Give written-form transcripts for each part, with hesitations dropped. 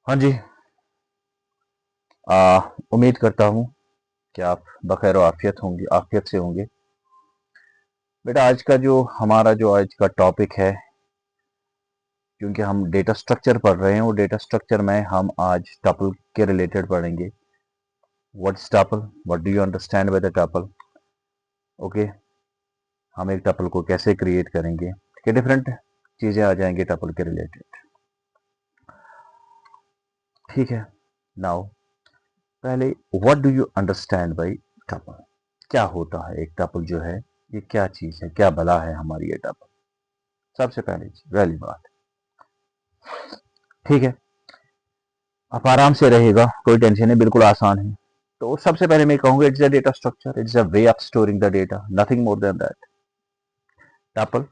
हाँ जी। उम्मीद करता हूँ कि आप बखैर और आफियत से होंगे। बेटा, आज का टॉपिक है, क्योंकि हम डेटा स्ट्रक्चर पढ़ रहे हैं, वो डेटा स्ट्रक्चर में हम आज टपल के रिलेटेड पढ़ेंगे। What is tuple, what do you understand by the tuple. Okay, हम एक टपल को कैसे क्रिएट करेंगे, ठीक है। डिफरेंट चीज़ें आ जाएंगी टपल के रिलेटेड, ठीक है। नाउ, पहले what do you understand bye tuple. क्या होता है एक टपल जो है, ये क्या चीज़ है, क्या भला है हमारी ये टपल। सबसे पहली चीज, पहली बात, ठीक है। आप आराम से रहेगा, कोई टेंशन नहीं, बिल्कुल आसान है। तो सबसे पहले मैं कहूंगा, it's a data structure, it's a way of storing the data, nothing more than that. Tuple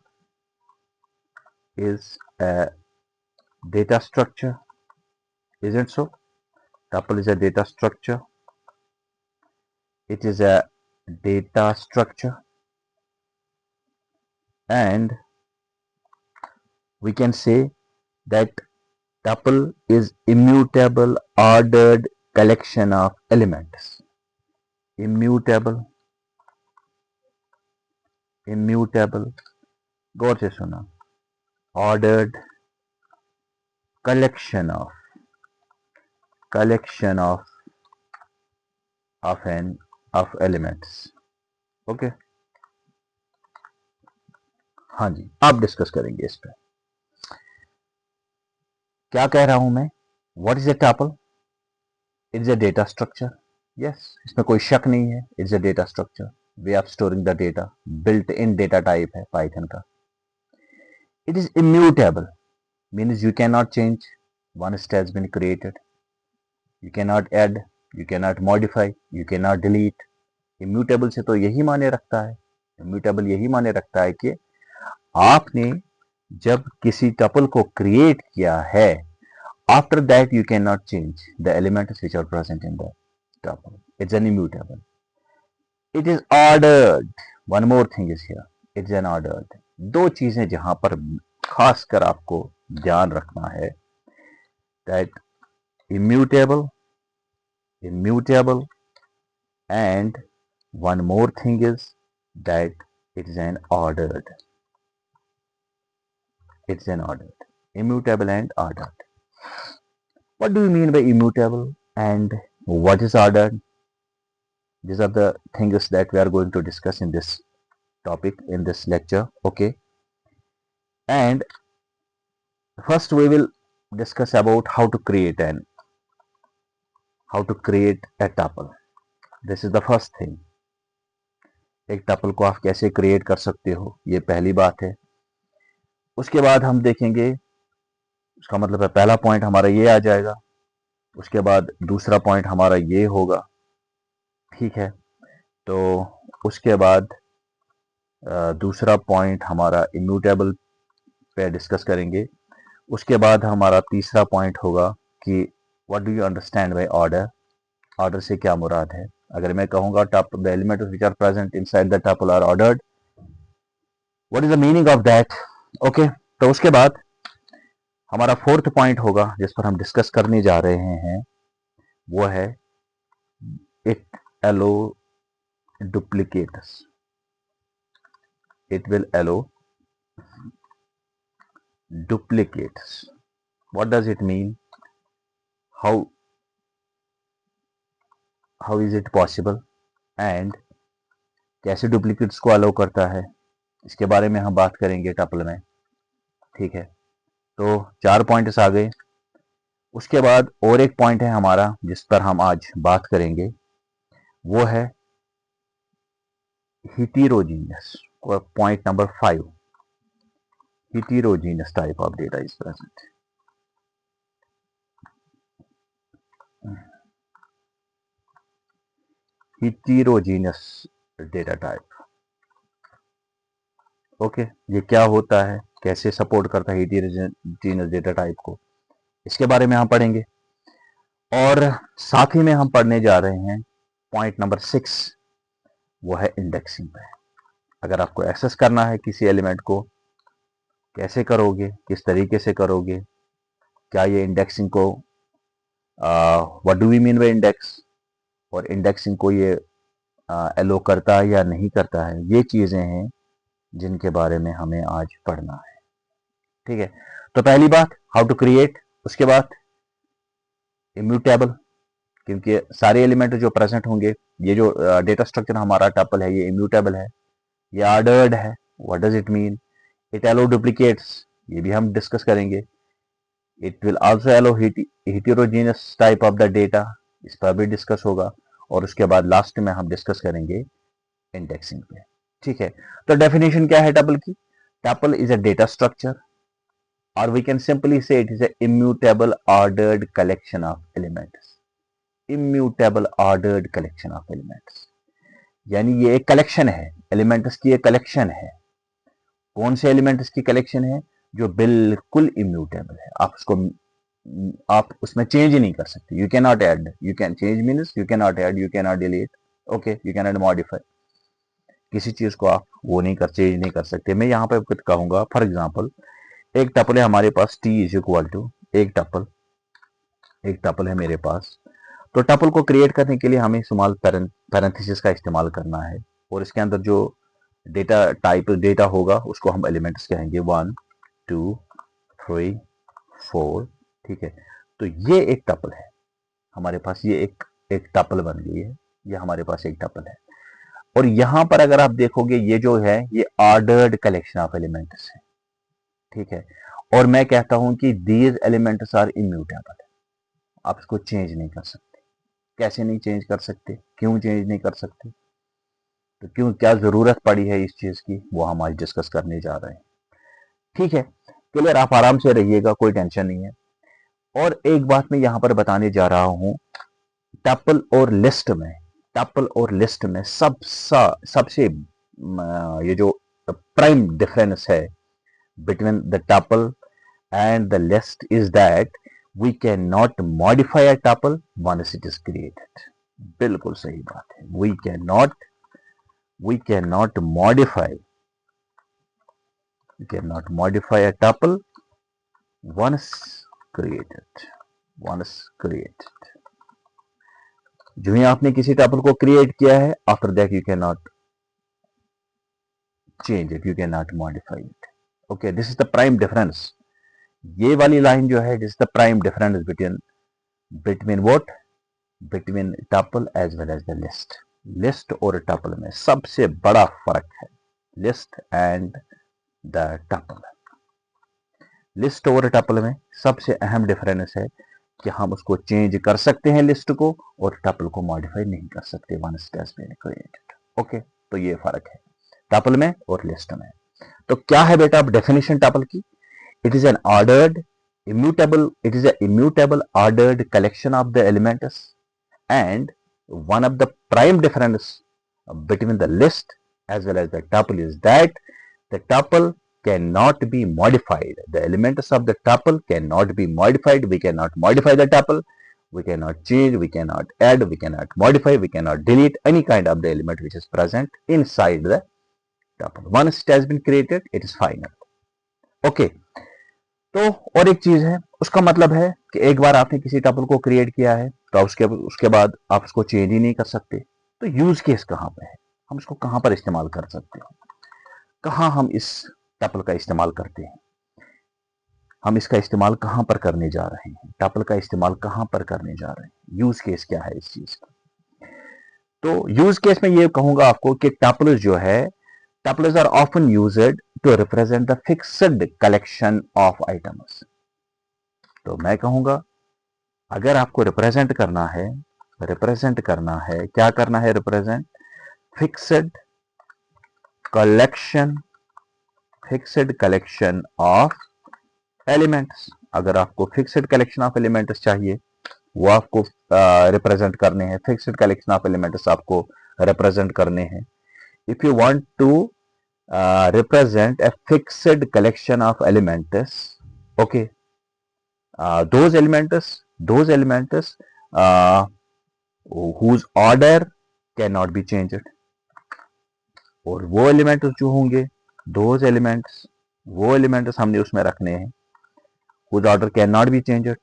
is a data structure, isn't so? Tuple is a data structure. It is a data structure, and we can say that tuple is immutable ordered collection of elements. Immutable, immutable. गौर से सुना, ordered collection of of elements. Okay, हाँ जी, आप discuss करेंगे इस पे। क्या कह रहा हूं मैं, what is a tuple. It's a data structure, yes, इसमें कोई शक नहीं है। It's a data structure, way of storing the data, built in data type है पाइथन का। It is immutable, means you can not change once it has been created. You can not add, you can not modify, you can not delete. Immutable से तो यही माने रखता है, immutable यही माने रखता है कि आपने जब किसी टपल को क्रिएट किया है, after that you cannot change the elements which are present in the tuple. It's an immutable. It is ordered. One more thing is here. It's an ordered. दो चीजें जहां पर खासकर आपको ध्यान रखना है, that immutable, and one more thing is that it is an ordered. It's an ordered. Immutable and ordered. What do you mean by immutable and what is ordered? These are the things that we are going to discuss in this topic, in this lecture. Okay, and first we will discuss about how to create a tuple. This is the first thing. एक tuple को आप कैसे create कर सकते हो, ये पहली बात है। उसके बाद हम देखेंगे, उसका मतलब है पहला पॉइंट हमारा ये आ जाएगा, उसके बाद दूसरा पॉइंट हमारा ये होगा, ठीक है। तो उसके बाद दूसरा पॉइंट हमारा इम्यूटेबल पे डिस्कस करेंगे। उसके बाद हमारा तीसरा पॉइंट होगा कि what do you understand by order. Order से क्या मुराद है। अगर मैं कहूंगा the elements which are present inside the tuple are ordered, what is the meaning of that. Okay, तो उसके बाद हमारा फोर्थ पॉइंट होगा जिस पर हम डिस्कस करने जा रहे हैं, वो है it allow duplicates. It will allow duplicates. What does it mean? How is it possible? And कैसे डुप्लीकेट्स को अलाउ करता है, इसके बारे में हम बात करेंगे टपल में, ठीक है। तो 4 पॉइंट्स आ गए। उसके बाद और एक पॉइंट है हमारा जिस पर हम आज बात करेंगे, वो है heterogeneous. Point number 5, heterogeneous type of data is present. heterogeneous data type. Okay, ये क्या होता है, कैसे सपोर्ट करता है heterogeneous डेटा टाइप को, इसके बारे में हम पढ़ेंगे। और साथ ही में हम पढ़ने जा रहे हैं पॉइंट नंबर 6, वो है इंडेक्सिंग पे। अगर आपको एक्सेस करना है किसी एलिमेंट को, कैसे करोगे, किस तरीके से करोगे, क्या ये इंडेक्सिंग को what do we mean by index, और इंडेक्सिंग को ये एलो करता है या नहीं करता है, ये चीजें हैं जिनके बारे में हमें आज पढ़ना है। ठीक है, तो पहली बात हाउ टू क्रिएट, उसके बाद इम्यूटेबल, क्योंकि सारे एलिमेंट जो प्रेजेंट होंगे, ये जो डेटा स्ट्रक्चर हमारा टपल है ये इम्यूटेबल है, ये ऑर्डर्ड है, what does it mean, it allow duplicates, ये भी हम डिस्कस करेंगे, it will also allow heterogeneous type of the data, इस पर भी डिस्कस होगा, और उसके बाद लास्ट में हम डिस्कस करेंगे इंडेक्सिंग पे। ठीक है, तो डेफिनेशन क्या है टपल की, tuple is a data structure, or we can simply say it is a immutable ordered collection of elements, immutable ordered collection of elements, यानी ये एक कलेक्शन है, एलिमेंट्स की एक कलेक्शन है। कौन से एलिमेंट्स की कलेक्शन है, जो बिल्कुल इम्यूटेबल है, आप उसमें चेंज नहीं कर सकते, you can not add, you can change means you can not add, you can not delete, okay, you can not modify, किसी चीज को आप वो नहीं कर, चेंज नहीं कर सकते। मैं यहाँ पे कुछ कहूंगा, फॉर एग्जाम्पल एक टपल है हमारे पास, t इज इक्वल टू एक टपल है मेरे पास, तो टपल को क्रिएट करने के लिए हमें स्मॉल पैरेंथेसिस का इस्तेमाल करना है, और इसके अंदर जो डेटा टाइप डेटा होगा उसको हम एलिमेंट्स कहेंगे 1 2 3 4। ठीक है, तो ये एक टपल है हमारे पास, ये एक टपल बन गई है, ये हमारे पास एक टपल है, और यहां पर अगर आप देखोगे ये जो है ये ऑर्डर्ड कलेक्शन ऑफ एलिमेंट्स है। ठीक है, और मैं कहता हूं कि दीज एलिमेंट्स आर इम्यूटेबल, आप इसको चेंज नहीं कर सकते। कैसे नहीं चेंज कर सकते, क्यों चेंज नहीं कर सकते, तो क्यों, क्या जरूरत पड़ी है इस चीज की, वो हम आज डिस्कस करने जा रहे हैं। ठीक है, क्लियर, आप आराम से रहिएगा, कोई टेंशन नहीं है। और एक बात मैं यहां पर बताने जा रहा हूं, टपल और लिस्ट में सबसे ये जो प्राइम डिफरेंस है between the tuple and the list is that we cannot modify a tuple once it is created। बिल्कुल सही बात है, we cannot modify a tuple once created। जो ही आपने किसी टपल को क्रिएट किया है, after that you can not change it, you can not modify it. Okay, this is the prime difference, ये वाली लाइन जो है, this is the prime difference between what, between tuple as well as the list और tuple में सबसे बड़ा फर्क है list and the tuple. List और टपल में सबसे अहम डिफरेंस है कि हम उसको चेंज कर सकते हैं लिस्ट को, और टपल को मॉडिफाई नहीं कर सकते once it has been created. Okay, तो ये फर्क है टपल में और लिस्ट में। तो क्या है बेटा अब डेफिनेशन टपल की, it is an ordered it is a immutable ordered collection of the elements, and one of the prime difference between the list as well as the tuple is that the tuple cannot be modified, the elements of the tuple cannot be modified, we cannot modify the tuple, we cannot change, we cannot add, we cannot modify, we cannot delete any kind of the element which is present inside the tuple once it has been created, it is final। okay, तो और एक चीज है, उसका मतलब है कि एक बार आपने किसी टपल को क्रिएट किया है तो उसके बाद आप उसको चेंज ही नहीं कर सकते। तो यूज केस कहाँ पे है, हम इसको कहां पर इस्तेमाल कर सकते हैं, कहां हम इस टपल का इस्तेमाल करते हैं, हम इसका इस्तेमाल कहां पर करने जा रहे हैं, टपल का इस्तेमाल कहां पर करने जा रहे हैं, यूज केस क्या है इस चीज का। तो यूज केस में ये कहूंगा आपको कि टपल जो है, tuples are often used to represent the fixed collection of items. तो मैं कहूंगा अगर आपको रिप्रेजेंट करना है, क्या करना है, represent fixed collection of elements. अगर आपको फिक्स्ड कलेक्शन ऑफ एलिमेंट्स चाहिए, वो आपको रिप्रेजेंट करने हैं, फिक्स्ड कलेक्शन ऑफ एलिमेंट्स आपको रिप्रेजेंट करने हैं। If you want to represent a fixed collection of elements, okay, those elements whose order cannot be changed, और वो एलिमेंट्स जो होंगे, वो एलिमेंट्स हमने उसमें रखने हैं whose order cannot be changed,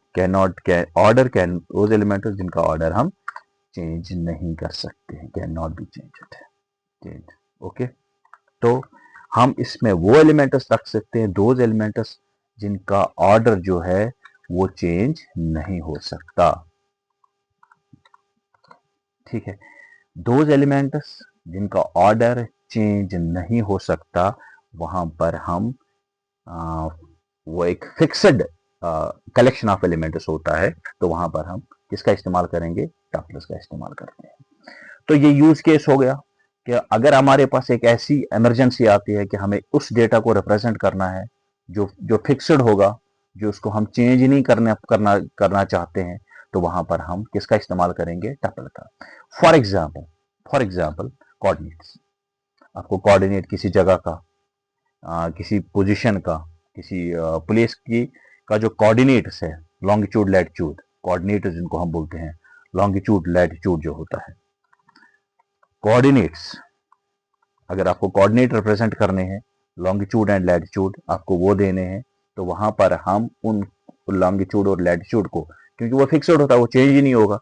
order can those elements जिनका ऑर्डर हम चेंज नहीं कर सकते हैं, can not B change. Okay, तो हम इसमें वो एलिमेंट्स रख सकते हैं, दोज एलिमेंट्स जिनका ऑर्डर जो है वो चेंज नहीं हो सकता। ठीक है, दोज एलिमेंट्स जिनका ऑर्डर चेंज नहीं हो सकता, वहां पर हम वो एक फिक्स्ड कलेक्शन ऑफ एलिमेंट्स होता है, तो वहां पर हम किसका इस्तेमाल करेंगे, टपल्स का इस्तेमाल करते हैं। तो ये यूज केस हो गया कि अगर हमारे पास एक ऐसी इमरजेंसी आती है कि हमें उस डेटा को रिप्रेजेंट करना है जो फिक्स्ड होगा, जो उसको हम चेंज नहीं करना चाहते हैं, तो वहां पर हम किसका इस्तेमाल करेंगे, टपल का। फॉर एग्जाम्पल कोऑर्डिनेट्स, आपको कोऑर्डिनेट किसी जगह का, किसी पोजीशन का, किसी प्लेस की का जो कोऑर्डिनेट्स है, लॉन्गिट्यूड लैटिट्यूड कोऑर्डिनेट जिनको हम बोलते हैं, लॉन्गिट्यूड लैटिट्यूड जो होता है, कोऑर्डिनेट्स, अगर आपको कोऑर्डिनेट रिप्रेजेंट करने हैं, लॉन्गिट्यूड एंड लैटिट्यूड आपको वो देने हैं, तो वहां पर हम उन लॉन्गिट्यूड और लैटिट्यूड को, क्योंकि वो फिक्स्ड होता है, वो चेंज ही नहीं होगा,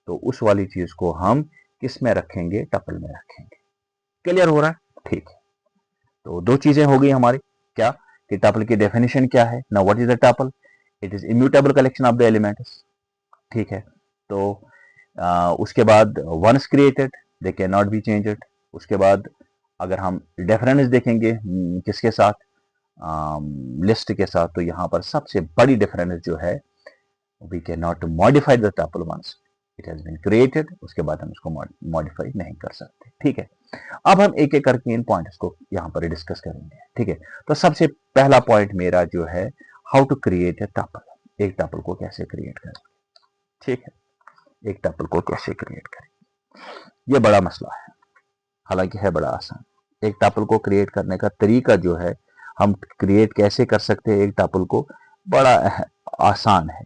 तो उस वाली चीज को हम किस में रखेंगे, टपल में रखेंगे। क्लियर हो रहा है? ठीक है, तो दो चीजें हो गई हमारी, क्या कि टपल की डेफिनेशन क्या है। Now what is the tuple? It is immutable collection of the elements. ठीक है, तो उसके बाद once created they can not be changed. उसके बाद अगर हम डिफरेंस देखेंगे किसके साथ, लिस्ट के साथ, तो यहाँ पर सबसे बड़ी डिफरेंस जो है, we can not modify the tuple once it has been created, उसके बाद हम इसको मॉडिफाई नहीं कर सकते। ठीक है, अब हम एक एक करके इन पॉइंट्स को यहाँ पर डिस्कस करेंगे। ठीक है, तो सबसे पहला पॉइंट मेरा जो है, how to create a tuple, एक टपल को कैसे क्रिएट करें। ठीक है, एक टपल को कैसे क्रिएट करें, ये बड़ा मसला है, हालांकि है बड़ा आसान। एक टपल को क्रिएट करने का तरीका जो है, हम क्रिएट कैसे कर सकते हैं एक टपल को, बड़ा आसान है।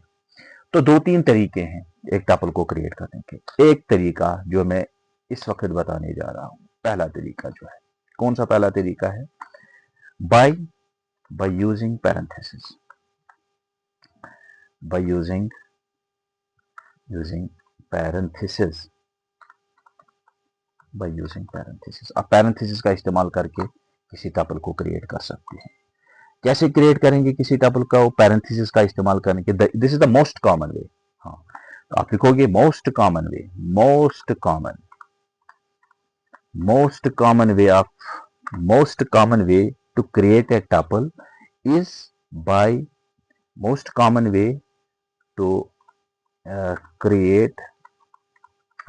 तो दो तीन तरीके हैं एक टपल को क्रिएट करने के। एक तरीका जो मैं इस वक्त बताने जा रहा हूं, पहला तरीका जो है, कौन सा पहला तरीका है, by using parenthesis, by using parenthesis, by using parenthesis. आप पैरेंथेसिस का इस्तेमाल करके किसी टपल को क्रिएट कर सकते हैं। कैसे क्रिएट करेंगे किसी टपल का, पैरेंथेसिस का इस्तेमाल करने के, this is the most common way. हाँ, तो आप लिखोगे most common way, most common way to create a tuple is by, most common way to create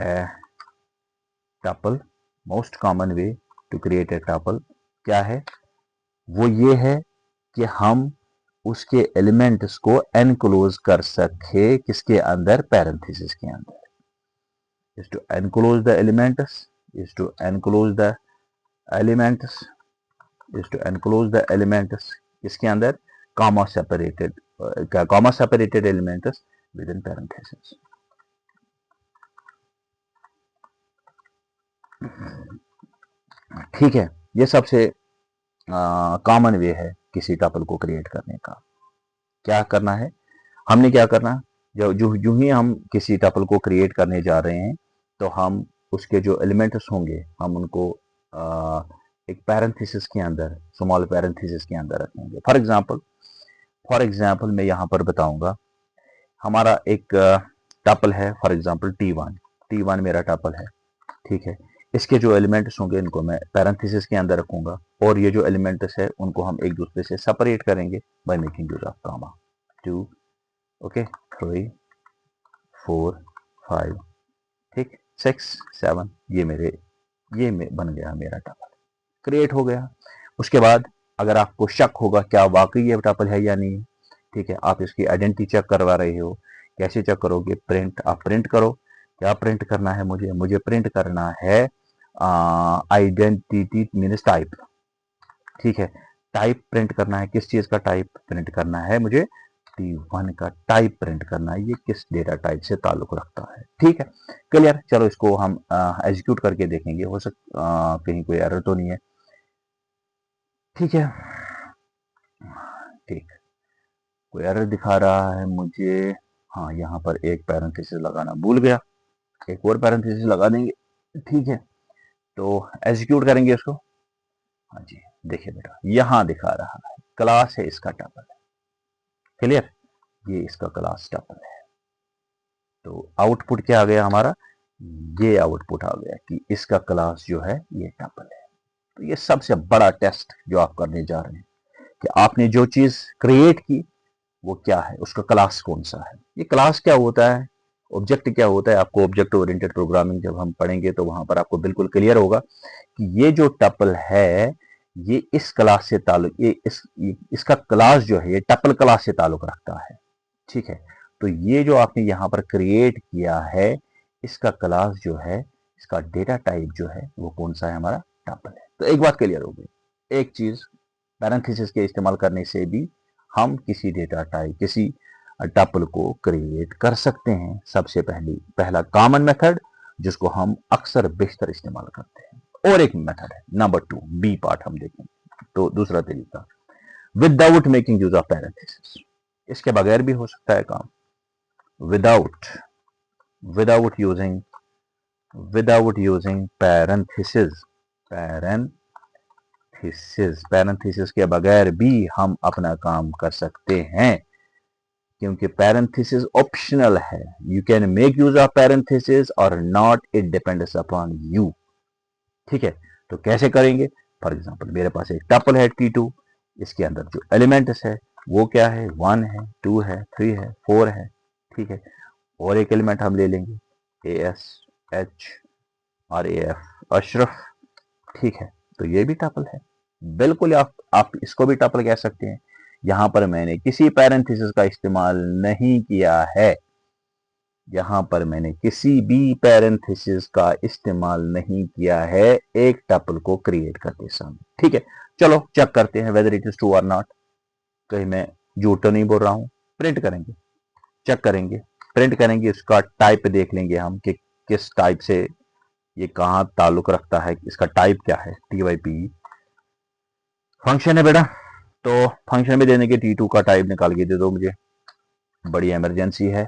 a tuple, most common way to create a tuple क्या है, वो ये है कि हम उसके एलिमेंट्स को एनक्लोज कर सके, किसके अंदर, पैरेंथेसिस के अंदर। is to enclose the elements, is to enclose the elements, is to enclose the elements किसके अंदर, comma separated elements within parentheses। ठीक है, ये सबसे कॉमन वे है किसी टपल को क्रिएट करने का। क्या करना है, हमने क्या करना, जो ही हम किसी टपल को क्रिएट करने जा रहे हैं, तो हम उसके जो एलिमेंट्स होंगे, हम उनको एक पैरेंथेसिस के अंदर, स्मॉल पैरेंथेसिस के अंदर रखेंगे। फॉर एग्जांपल मैं यहाँ पर बताऊंगा, हमारा एक टपल है, फॉर एग्जांपल T1 मेरा टपल है। ठीक है, इसके जो एलिमेंट्स होंगे इनको मैं पैरेंथेसिस के अंदर रखूंगा, और ये जो एलिमेंट्स है उनको हम एक दूसरे से सेपरेट करेंगे by making use of comma. 2 okay, 3 4 5, ठीक, 6 7, ये बन गया मेरा टपल, क्रिएट हो गया। उसके बाद अगर आपको शक होगा क्या वाकई ये टपल है या नहीं, ठीक है, आप इसकी आइडेंटिटी चेक करवा रहे हो, कैसे चेक करोगे, आप प्रिंट करो। क्या प्रिंट करना है मुझे प्रिंट करना है आइडेंटिटी मीन्स टाइप। ठीक है, टाइप प्रिंट करना है, किस चीज का टाइप प्रिंट करना है मुझे, T1 का टाइप प्रिंट करना है, ये किस डेटा टाइप से ताल्लुक रखता है। ठीक है, क्लियर। चलो इसको हम एग्जीक्यूट करके देखेंगे, हो कहीं कोई एरर तो नहीं है। ठीक है, ठीक, कोई एरर दिखा रहा है मुझे। हाँ, यहाँ पर एक पैरेंथेसिस लगाना भूल गया, एक और पैरेंथेसिस लगा देंगे। ठीक है, तो एग्जीक्यूट करेंगे इसको। हाँ जी, देखिए बेटा यहाँ दिखा रहा है क्लास है इसका टपल है। क्लियर, ये इसका क्लास टपल है। तो आउटपुट क्या आ गया हमारा, ये आउटपुट आ गया कि इसका क्लास जो है ये टपल है। तो ये सबसे बड़ा टेस्ट जो आप करने जा रहे हैं कि आपने जो चीज क्रिएट की वो क्या है, उसका क्लास कौन सा है। ये क्लास क्या होता है, ऑब्जेक्ट क्या होता है, आपको ऑब्जेक्ट ओरिएंटेड प्रोग्रामिंग जब हम पढ़ेंगे तो वहां पर आपको बिल्कुल क्लियर होगा कि ये जो टपल है ये इस क्लास से ताल्लुक, इसका क्लास जो है ये टपल क्लास से ताल्लुक रखता है। ठीक है, तो ये जो आपने यहाँ पर क्रिएट किया है इसका क्लास जो है, इसका डेटा टाइप जो है वो कौन सा है, हमारा टपल है। तो एक बात क्लियर हो गई, एक चीज पैरेंथेसिस के इस्तेमाल करने से भी हम किसी डेटा टाइप, किसी टपल को क्रिएट कर सकते हैं। सबसे पहला कॉमन मेथड जिसको हम अक्सर बेशतर इस्तेमाल करते हैं। और एक मेथड है नंबर 2, बी पार्ट हम देखेंगे। तो दूसरा तरीका without making use of parenthesis, इसके बगैर भी हो सकता है काम। विदाउट यूजिंग पैरेंथेसिस के बगैर भी हम अपना काम कर सकते हैं, क्योंकि पैरेंथेसिस ऑप्शनल है। You can make use of parenthesis और not, it depends upon you. ठीक है, तो कैसे करेंगे। फॉर एग्जांपल मेरे पास एक टपल है T2, इसके अंदर जो एलिमेंट्स है वो क्या है, 1 है, 2 है, 3 है, 4 है। ठीक है, और एक एलिमेंट हम ले लेंगे ASH और AF, अशरफ। ठीक है, तो ये भी टपल है। बिल्कुल आप इसको भी टपल कह सकते हैं। यहां पर मैंने किसी पैरेंथेसिस का इस्तेमाल नहीं किया है, यहां पर मैंने किसी भी पैरेंथेसिस का इस्तेमाल नहीं किया है एक टपल को क्रिएट करते समय। ठीक है, चलो चेक करते हैं वेदर इट इज ट्रू और नॉट। कहीं मैं झूठ तो नहीं बोल रहा हूं। प्रिंट करेंगे, चेक करेंगे, प्रिंट करेंगे, इसका टाइप देख लेंगे हम कि किस टाइप से ये कहां ताल्लुक रखता है, इसका टाइप क्या है। TYP फंक्शन है बेटा, तो फंक्शन में देने के T2 का टाइप निकाल के दे दो मुझे, बड़ी इमरजेंसी है।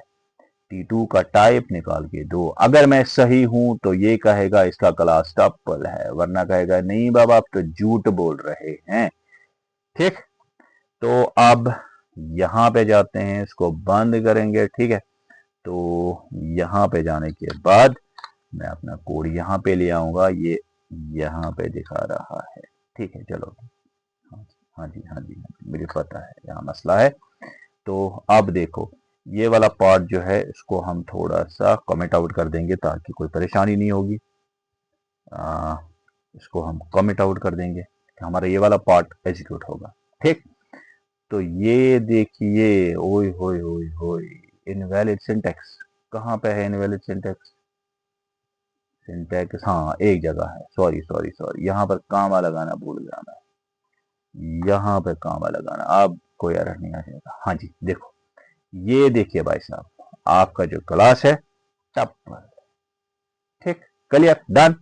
T2 का टाइप निकाल के दो। अगर मैं सही हूं तो ये कहेगा इसका क्लास टपल है, वरना कहेगा नहीं बाबा आप तो झूठ बोल रहे हैं। ठीक, तो अब यहां पे जाते हैं, इसको बंद करेंगे। ठीक है, तो यहां पे जाने के बाद मैं अपना कोड यहां पे ले आऊंगा, ये यहां पे दिखा रहा है। ठीक है, चलो हाँ जी, मुझे पता है यहाँ मसला है। तो अब देखो ये वाला पार्ट जो है इसको हम थोड़ा सा कमेंट आउट कर देंगे ताकि कोई परेशानी नहीं होगी। इसको हम कमेंट आउट कर देंगे कि हमारा ये वाला पार्ट एग्जीक्यूट होगा। ठीक, तो ये देखिए, ओए होए होए होए, इनवैलिड सिंटैक्स कहाँ पे है, इनवैलिड सिंटैक्स, हाँ एक जगह है, सॉरी यहाँ पर कामा लगाना भूल गया मैं, यहाँ पे कामा लगाना, अब कोई एरर नहीं आ जाएगा। हाँ जी देखो, ये देखिए भाई साहब, आपका जो क्लास है टपल। ठीक, क्लियर, डन।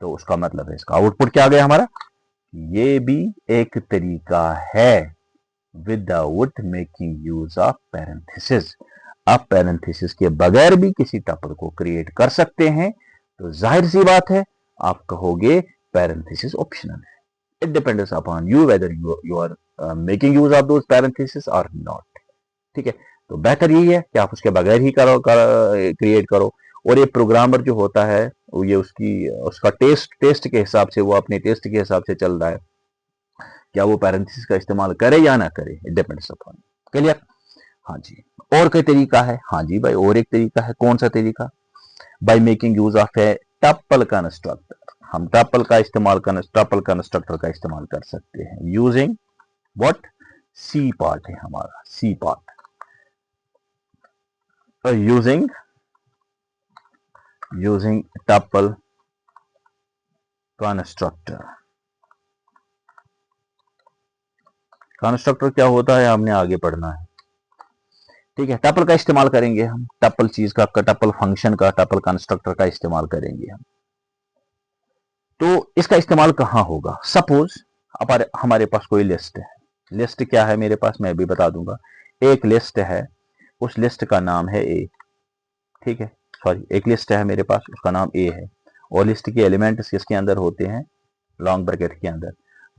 तो उसका मतलब है इसका आउटपुट क्या आ गया हमारा, ये भी एक तरीका है without making use of parenthesis. आप पैरेंथेसिस के बगैर भी किसी टपल को क्रिएट कर सकते हैं। तो जाहिर सी बात है आप कहोगे पैरेंथेसिस ऑप्शनल है, it depends upon you whether you are making use of those parenthesis और नॉट। ठीक है, तो बेहतर यही है कि आप उसके बगैर ही क्रिएट करो। और ये प्रोग्रामर जो होता है वो ये उसका टेस्ट के हिसाब से, वो अपने टेस्ट के हिसाब से चल रहा है, क्या वो पैरेंथेसिस का इस्तेमाल करे या ना करे, इट डिपेंड्स अपॉन। क्लियर, हाँ जी। और कोई तरीका है, हाँ जी भाई और एक तरीका है, कौन सा तरीका, by making use of A tuple constructor. हम टपल कंस्ट्रक्टर का इस्तेमाल कर सकते हैं यूजिंग व्हाट, सी पार्ट है हमारा, C part, using tuple constructor क्या होता है हमने आगे पढ़ना है। ठीक है, टपल का इस्तेमाल करेंगे हम, टपल चीज का, टपल फंक्शन का, टपल कंस्ट्रक्टर का इस्तेमाल करेंगे हम। तो इसका इस्तेमाल कहां होगा, सपोज हमारे पास कोई लिस्ट है। लिस्ट क्या है मेरे पास, मैं भी बता दूंगा। एक लिस्ट है, उस लिस्ट का नाम है ए, ठीक है, सॉरी एक लिस्ट है मेरे पास, उसका नाम ए है, और लिस्ट के एलिमेंट्स किसके अंदर होते हैं, लॉन्ग ब्रैकेट के अंदर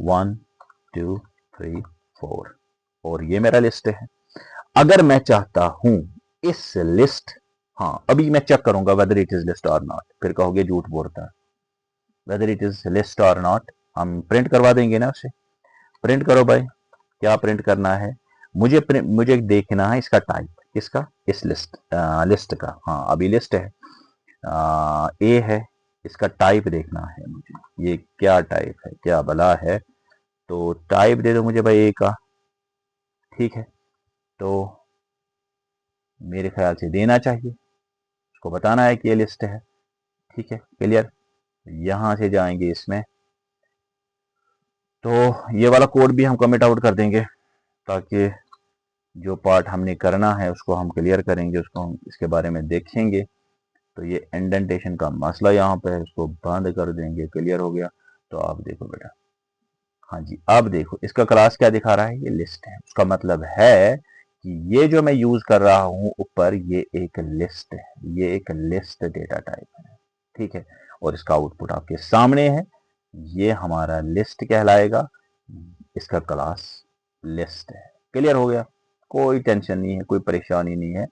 1 2 3 4, और ये मेरा लिस्ट है। अगर मैं चाहता हूं इस लिस्ट, हाँ अभी मैं चेक करूंगा वेदर इट इज लिस्ट और नॉट, फिर कहोगे झूठ बोलता है, वेदर इट इज लिस्ट और नॉट हम प्रिंट करवा देंगे ना उसे। प्रिंट करो भाई, क्या प्रिंट करना है, मुझे देखना है इसका टाइप, किसका, इस लिस्ट का, हाँ अभी लिस्ट है, ए है, इसका टाइप देखना है मुझे, ये क्या टाइप है, क्या भला है, तो टाइप दे दो मुझे भाई ए का, ठीक है, तो मेरे ख्याल से देना चाहिए, उसको बताना है कि ये लिस्ट है, ठीक है क्लियर। यहां से जाएंगे इसमें, तो ये वाला कोड भी हम कमिट आउट कर देंगे, ताकि जो पार्ट हमने करना है उसको हम क्लियर करेंगे, उसको हम इसके बारे में देखेंगे। तो ये इंडेंटेशन का मसला यहाँ पे है, उसको बंद कर देंगे, क्लियर हो गया। तो आप देखो बेटा, हाँ जी अब देखो इसका क्लास क्या दिखा रहा है, ये लिस्ट है, उसका मतलब है कि ये जो मैं यूज कर रहा हूं ऊपर, ये एक लिस्ट है, ये एक लिस्ट डेटा टाइप है, ठीक है, और इसका आउटपुट आपके सामने है, ये हमारा लिस्ट कहलाएगा, इसका क्लास लिस्ट है, क्लियर हो गया, कोई टेंशन नहीं है, कोई परेशानी नहीं है,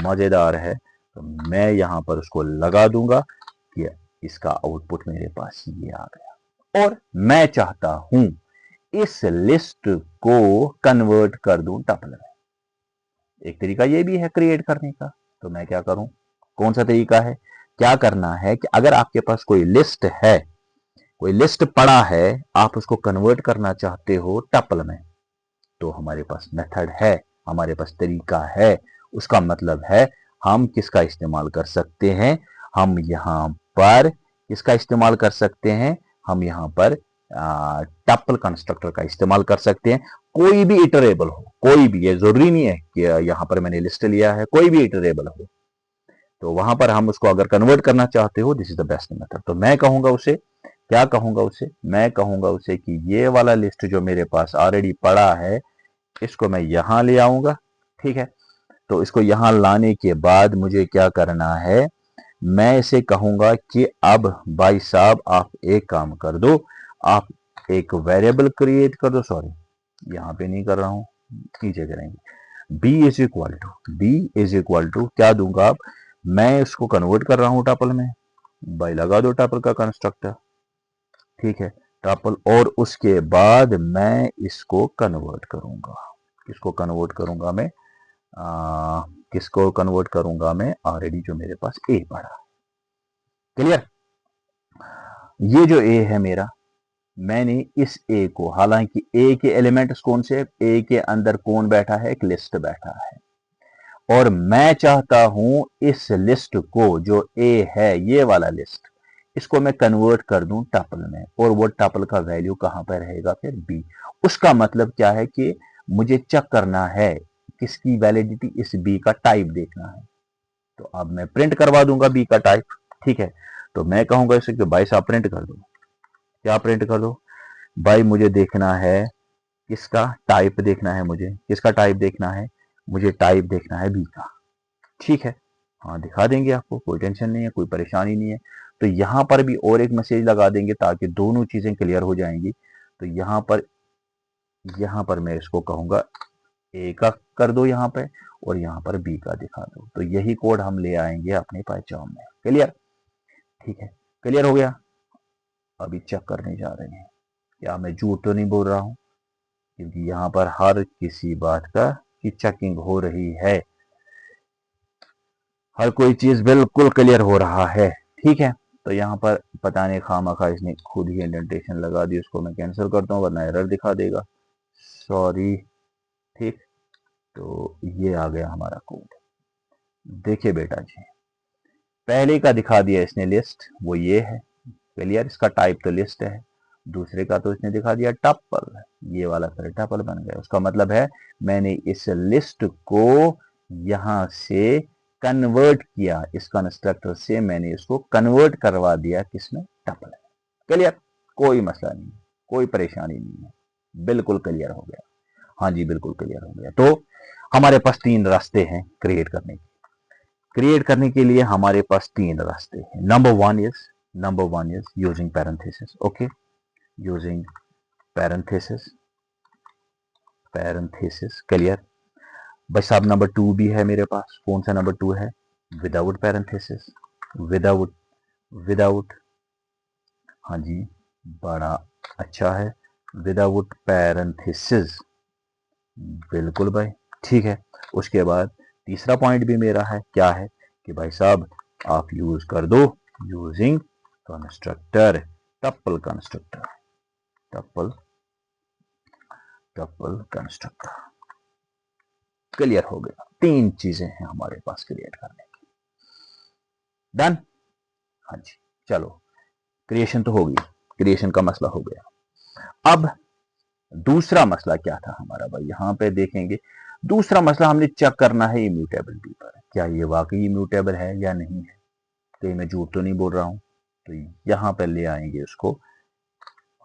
मजेदार है। तो मैं यहां पर उसको लगा दूंगा कि इसका आउटपुट मेरे पास ये आ गया, और मैं चाहता हूं इस लिस्ट को कन्वर्ट कर दूं टपल में। एक तरीका ये भी है क्रिएट करने का, तो मैं क्या करूं, कौन सा तरीका है, क्या करना है कि अगर आपके पास कोई लिस्ट है, कोई लिस्ट पड़ा है, आप उसको कन्वर्ट करना चाहते हो टपल में, तो हमारे पास मेथड है, हमारे पास तरीका है। उसका मतलब है हम किसका इस्तेमाल कर सकते हैं, हम यहां पर किसका इस्तेमाल कर सकते हैं, हम यहां पर टपल कंस्ट्रक्टर का इस्तेमाल कर सकते हैं। कोई भी इटरेबल हो, कोई भी, ये जरूरी नहीं है कि यहां पर मैंने लिस्ट लिया है, कोई भी इटरेबल हो, तो वहां पर हम उसको अगर कन्वर्ट करना चाहते हो, this is the best method. तो मैं कहूंगा उसे, क्या कहूंगा उसे, मैं कहूंगा उसे कि ये वाला लिस्ट जो मेरे पास ऑलरेडी पड़ा है, इसको मैं यहां ले आऊंगा, ठीक है। तो इसको यहां लाने के बाद मुझे क्या करना है, मैं इसे कहूंगा कि अब भाई साहब आप एक काम कर दो, आप एक वेरिएबल क्रिएट कर दो, सॉरी यहां पे नहीं कर रहा हूं, नीचे करेंगे, बी इज इक्वल टू क्या दूंगा आप, मैं इसको कन्वर्ट कर रहा हूं टपल में, भाई लगा दो टपल का कंस्ट्रक्टर, ठीक है, टपल, और उसके बाद मैं इसको कन्वर्ट करूंगा, किसको कन्वर्ट करूंगा मैं, किसको कन्वर्ट करूंगा मैं, ऑलरेडी जो मेरे पास ए पड़ा, क्लियर। ये जो ए है मेरा, मैंने इस ए को, हालांकि ए के एलिमेंट्स कौन से, ए के अंदर कौन बैठा है, एक लिस्ट बैठा है, और मैं चाहता हूं इस लिस्ट को, जो ए है ये वाला लिस्ट, इसको मैं कन्वर्ट कर दूं टपल में, और वो टपल का वैल्यू कहां पर रहेगा, फिर बी। उसका मतलब क्या है कि मुझे चेक करना है किसकी वैलिडिटी, इस बी का टाइप देखना है, तो अब मैं प्रिंट करवा दूंगा बी का टाइप, ठीक है। तो मैं कहूंगा इसे कि भाई साहब प्रिंट कर दो, क्या प्रिंट कर दो, भाई मुझे देखना है किसका टाइप देखना है, मुझे किसका टाइप देखना है, मुझे टाइप देखना है बी का, ठीक है। हाँ दिखा देंगे आपको, कोई टेंशन नहीं है, कोई परेशानी नहीं है। तो यहां पर भी और एक मैसेज लगा देंगे ताकि दोनों चीजें क्लियर हो जाएंगी। तो यहां पर मैं इसको कहूंगा ए का कर दो यहां पे, और यहां पर बी का दिखा दो, तो यही कोड हम ले आएंगे अपने पाइथन में, क्लियर, ठीक है, क्लियर हो गया। अभी चेक करने जा रहे हैं, क्या मैं झूठ तो नहीं बोल रहा हूं, क्योंकि यहां पर हर किसी बात का की चेकिंग हो रही है, हर कोई चीज बिल्कुल क्लियर हो रहा है, ठीक है। तो यहाँ पर पता नहीं खामखा इसने खुद ही इंडेंटेशन लगा दी, उसको मैं कैंसिल करता हूँ वरना एरर दिखा देगा, सॉरी, ठीक। तो ये आ गया हमारा कोड, देखिए बेटा जी, पहले का दिखा दिया इसने लिस्ट, वो ये है, क्लियर, इसका टाइप तो लिस्ट है, दूसरे का तो इसने दिखा दिया टपल, ये वाला फिर टपल बन गया। उसका मतलब है मैंने इस लिस्ट को यहां से कन्वर्ट किया, इस कंस्ट्रक्टर से मैंने इसको कन्वर्ट करवा दिया किसमें, टपल, क्लियर, कोई मसला नहीं, कोई परेशानी नहीं है, बिल्कुल क्लियर हो गया, हाँ जी बिल्कुल क्लियर हो गया। तो हमारे पास तीन रास्ते हैं क्रिएट करने के लिए हमारे पास तीन रास्ते हैं। Number one is using parenthesis. Okay, using parenthesis clear. भाई साहब नंबर टू भी है मेरे पास। कौन सा नंबर टू है? विदाउट पैरेंथेसिस, विदाउट हाँ जी, बड़ा अच्छा है, विदाउट पैरेंथेसिस। बिल्कुल भाई, ठीक है। उसके बाद तीसरा पॉइंट भी मेरा है, क्या है कि भाई साहब आप यूज कर दो यूजिंग कंस्ट्रक्टर, टप्पल कंस्ट्रक्टर, टप्पल कंस्ट्रक्टर। क्लियर हो गया? तीन चीजें हैं हमारे पास क्रिएट करने की। डन? हाँ जी, चलो क्रिएशन तो हो गई, क्रिएशन का मसला हो गया। अब दूसरा मसला क्या था हमारा भाई, यहां पे देखेंगे। दूसरा मसला हमने चेक करना है इम्यूटेबिलिटी पर, क्या ये वाकई इम्यूटेबल है या नहीं है, कहीं मैं झूठ तो नहीं बोल रहा हूं। तो यहां पर ले आएंगे उसको।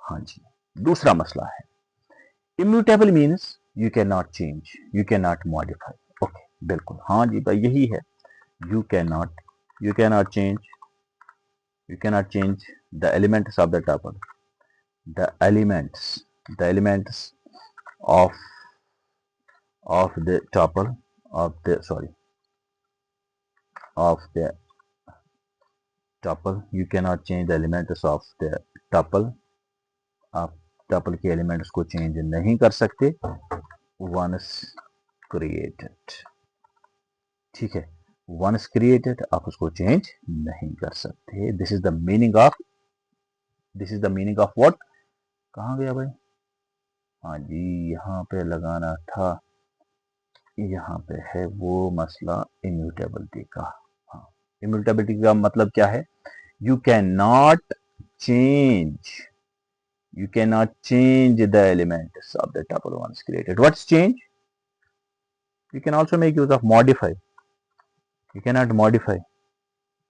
हाँ जी, दूसरा मसला है immutable means you can not change, you can not modify. Okay, बिल्कुल, हाँ जी भाई यही है। You can not change the elements of the tuple, the elements of the tuple of the you cannot change the elements of the tuple। आप tuple के elements को change नहीं कर सकते once created। ठीक है, once created आप उसको चेंज नहीं कर सकते। This is the meaning of what. कहाँ गया भाई? हाँ जी, यहाँ पे लगाना था, यहाँ पे है वो मसला इम्यूटेबिलिटी का। हाँ, इम्यूटेबिलिटी का मतलब क्या है? You can not change the elements of the tuple once created. What's change? You can also make use of modify. You can not modify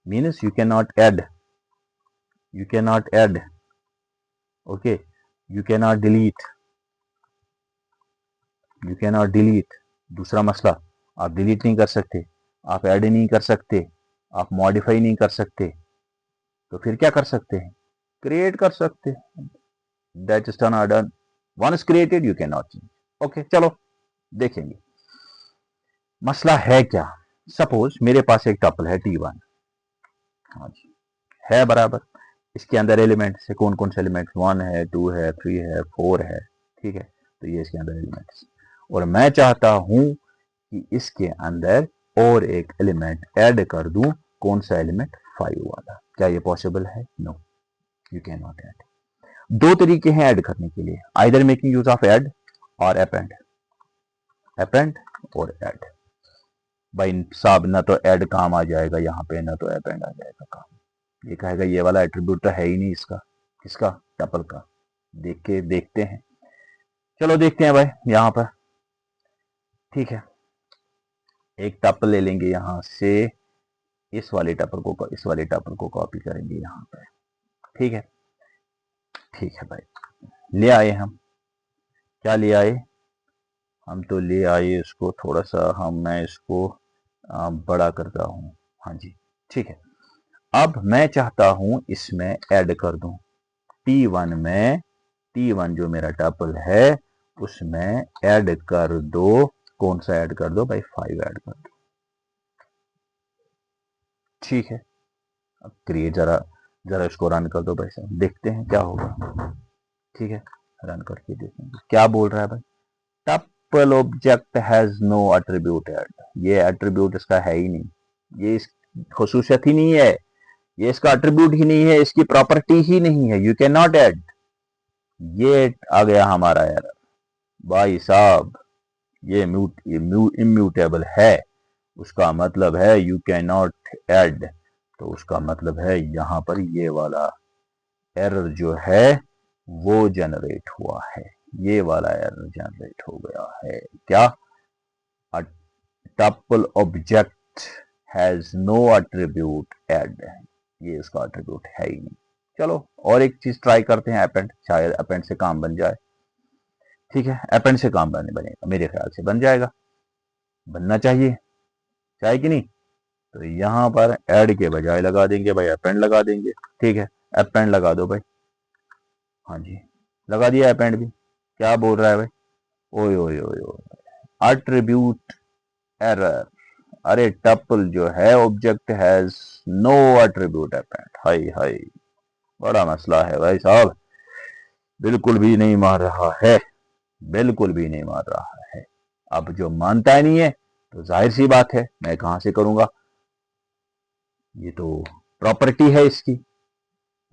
means you can not add. Okay, you can not delete. दूसरा मसला, आप delete नहीं कर सकते, आप add नहीं कर सकते, आप मॉडिफाई नहीं कर सकते, तो फिर क्या कर सकते हैं? क्रिएट कर सकते हैं। That is done. Once created you can not change. Okay, चलो देखेंगे मसला है क्या। सपोज मेरे पास एक टपल है T1। हाँ जी, है बराबर। इसके अंदर एलिमेंट्स है, कौन कौन से एलिमेंट्स? 1 है, 2 है, 3 है, 4 है। ठीक है, तो ये इसके अंदर एलिमेंट्स, और मैं चाहता हूं कि इसके अंदर और एक एलिमेंट ऐड कर दूं। कौन सा एलिमेंट? 5 वाला। क्या ये पॉसिबल है? No, you can not add. दो तरीके हैं ऐड करने के लिए, either making use of add और अपेंड और ऐड। भाई साहब ना तो ऐड काम आ जाएगा यहाँ पे, ना तो अपेंड आ जाएगा काम। ये कहेगा ये वाला एट्रीब्यूट तो है ही नहीं इसका। किसका? टपल का। देखते हैं, चलो देखते हैं भाई यहाँ पर। ठीक है, एक टपल ले लेंगे यहाँ से, इस वाले टपल को कॉपी करेंगे यहाँ पे। ठीक है भाई, ले आए हम। क्या ले आए? हम तो ले आए इसको थोड़ा सा, मैं इसको बड़ा करता हूँ। हाँ जी, ठीक है। अब मैं चाहता हूं इसमें ऐड कर दूं T1 में, T1 जो मेरा टपल है उसमें ऐड कर दो। कौन सा ऐड कर दो भाई? 5 ऐड कर दो। ठीक है, अब क्रिएट जरा इसको रन कर दो भाई साहब, देखते हैं क्या होगा। ठीक है, रन करके देखेंगे क्या बोल रहा है भाई। Tuple object has no attribute add. ये एट्रीब्यूट इसका है ही नहीं, ये इस खसूसियत ही नहीं है, ये इसका एट्रीब्यूट ही नहीं है, इसकी प्रॉपर्टी ही नहीं है। You can not add. ये आ गया हमारा एरर भाई साहब। ये इम्यूटेबल है, उसका मतलब है यू कैन नॉट ऐड। तो उसका मतलब है यहां पर ये वाला एरर जो है वो जनरेट हुआ है, ये वाला एरर जनरेट हो गया है। क्या? Tuple object has no attribute add, ये इसका एट्रीब्यूट है ही नहीं। चलो और एक चीज ट्राई करते हैं, अपेंड। शायद अपेंड से काम बन जाए। ठीक है, अपेंड से काम बनेगा, मेरे ख्याल से बन जाएगा। बनना चाहिए, चाहे कि नहीं। तो यहां पर ऐड के बजाय लगा देंगे भाई अपेंड लगा देंगे। ठीक है, अपेंड लगा दो भाई। हाँ जी, लगा दिया अपेंड भी। क्या बोल रहा है भाई, ओए ओए ओए ओए, एट्रीब्यूट एरर। अरे टपल जो है object has no attribute append. हाय हाय, बड़ा मसला है भाई साहब, बिल्कुल भी नहीं मार रहा है, बिल्कुल भी नहीं मार रहा है। अब जो मानता ही नहीं है तो जाहिर सी बात है मैं कहां से करूंगा, ये तो प्रॉपर्टी है इसकी,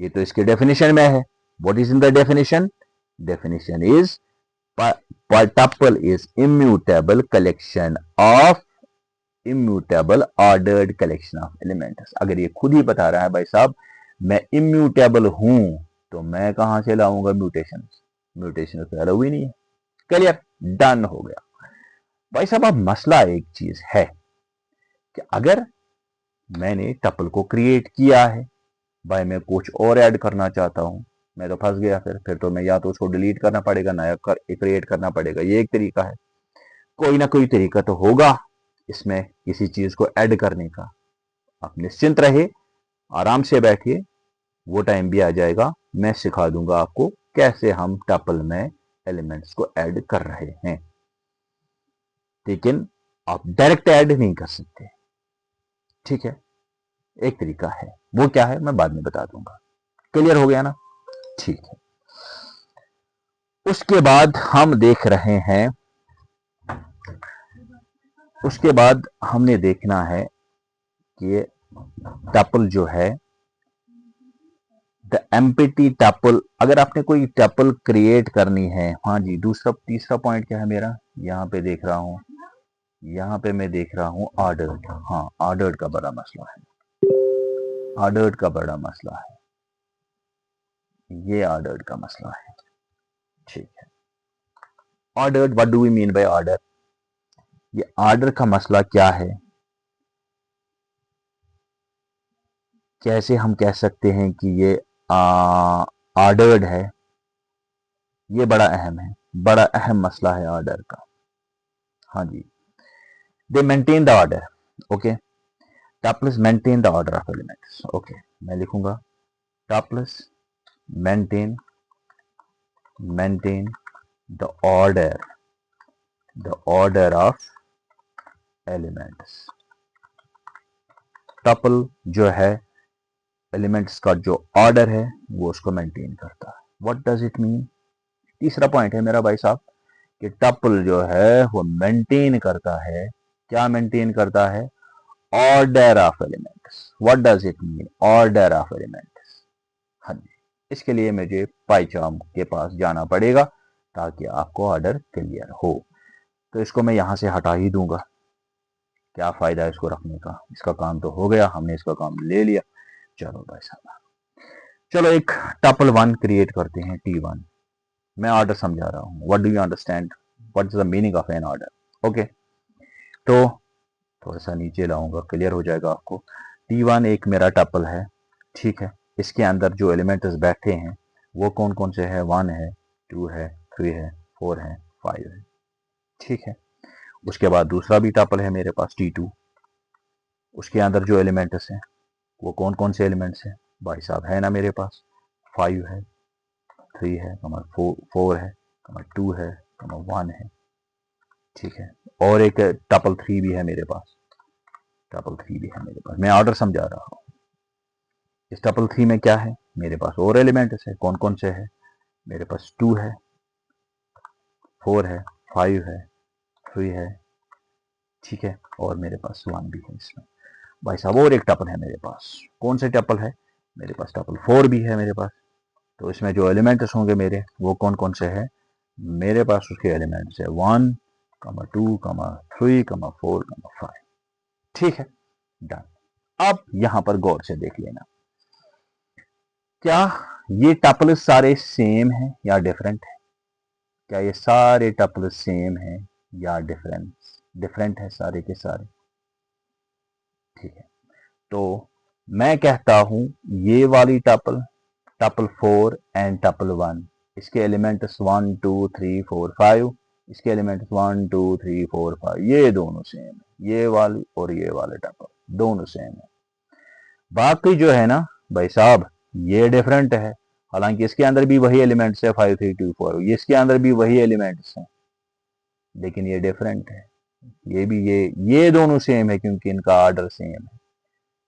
ये तो इसके डेफिनेशन में है। What is in the definition, definition is tuple is immutable collection of immutable ordered collection of elements। अगर ये खुद ही बता रहा है भाई साहब मैं इम्यूटेबल हूं, तो मैं कहां से लाऊंगा म्यूटेशन, म्यूटेशन तो अलाउ ही नहीं है। क्लियर, डन हो गया भाई साहब। अब मसला एक चीज है कि अगर मैंने टपल को क्रिएट किया है भाई, मैं कुछ और ऐड करना चाहता हूं, मैं तो फंस गया। फिर तो मैं या तो उसको डिलीट करना पड़ेगा, नया क्रिएट करना पड़ेगा। ये एक तरीका है, कोई ना कोई तरीका तो होगा इसमें किसी चीज को ऐड करने का। आप निश्चिंत रहिए, आराम से बैठिए, वो टाइम भी आ जाएगा, मैं सिखा दूंगा आपको कैसे हम टपल में एलिमेंट्स को ऐड कर रहे हैं। लेकिन आप डायरेक्ट ऐड नहीं कर सकते, ठीक है। एक तरीका है, वो क्या है मैं बाद में बता दूंगा। क्लियर हो गया ना, ठीक है। उसके बाद हम देख रहे हैं, उसके बाद हमने देखना है कि टपल जो है द एम्प्टी टपल, अगर आपने कोई टपल क्रिएट करनी है। हाँ जी, दूसरा तीसरा पॉइंट क्या है मेरा, यहाँ पे देख रहा हूँ, यहाँ पे मैं देख रहा हूँ ऑर्डर्ड। हाँ, ऑर्डर्ड का बड़ा मसला है, ऑर्डर्ड का बड़ा मसला है, ये ऑर्डर्ड का मसला है। ठीक है, ordered, what do we mean by order. ये ऑर्डर का मसला क्या है, कैसे हम कह सकते हैं कि ये ऑर्डर्ड है, ये बड़ा अहम है, बड़ा अहम मसला है ऑर्डर का। हाँ जी, they maintain the order, okay. Tuples maintain the order of elements, okay. मैं लिखूंगा tuples maintain the order of elements. Tuple जो है एलिमेंट्स का जो ऑर्डर है वो उसको मेंटेन करता है। व्हाट डज इट मीन, तीसरा पॉइंट है मेरा भाई साहब कि टपल जो है वो मेंटेन करता है, क्या मेंटेन करता है, order of elements. What does it mean, order of elements. हाँ जी, इसके लिए मुझे पाइचार्म के पास जाना पड़ेगा ताकि आपको ऑर्डर क्लियर हो। तो इसको मैं यहां से हटा ही दूंगा, क्या फायदा है इसको रखने का, इसका काम तो हो गया, हमने इसका काम ले लिया। चलो भाई साहब, चलो एक टपल वन क्रिएट करते हैं, T1। मैं ऑर्डर समझा रहा हूँ, what do you understand, what is the meaning of an order. Okay, तो थोड़ा सा नीचे लाऊंगा, क्लियर हो जाएगा आपको। T1 एक मेरा टपल है, ठीक है। इसके अंदर जो एलिमेंट्स बैठे हैं वो कौन कौन से हैं, 1 है, 2 है, 3 है, 4 है, 5 है, ठीक है। उसके बाद दूसरा भी टपल है मेरे पास T2, उसके अंदर जो एलिमेंट्स हैं वो कौन कौन से एलिमेंट्स हैं भाई साहब, है ना मेरे पास 5 है, 3 है, 4 है, 2 है, 1 है, ठीक है। और एक टपल 3 भी है मेरे पास, टपल 3 भी है मेरे पास। मैं ऑर्डर समझा रहा हूँ। इस टपल 3 में क्या है मेरे पास, और एलिमेंट्स है, कौन कौन से है मेरे पास, 2 है, 4 है, 5 है, 3 है, ठीक है। और मेरे पास 1 भी है इसमें भाई साहब। और एक टपल है मेरे पास, कौन से टपल है मेरे पास, टपल 4 भी है मेरे पास। तो इसमें जो एलिमेंट्स होंगे मेरे वो कौन कौन से हैं मेरे पास, उसके एलिमेंट्स है 1, 2, 3, 4, 5, ठीक है, डन। अब यहां पर गौर से देख लेना, क्या ये टपल सारे सेम हैं या डिफरेंट है, क्या ये सारे टपल सेम हैं या डिफरेंट है सारे के सारे, ठीक है। तो मैं कहता हूं ये वाली टपल, टपल 4 एंड टपल 1, इसके एलिमेंट्स 1, 2, 3, 4, 5, इसके एलिमेंट 1 2 3 4 5 ये दोनों सेम है, ये वाली और ये वाले टपल दोनों सेम है। बाकी जो है ना भाई साहब ये डिफरेंट है, हालांकि इसके अंदर भी वही एलिमेंट्स है 5 3 2 4, ये इसके अंदर भी वही एलिमेंट्स हैं, लेकिन ये डिफरेंट है। ये भी ये दोनों सेम है क्योंकि इनका ऑर्डर सेम है,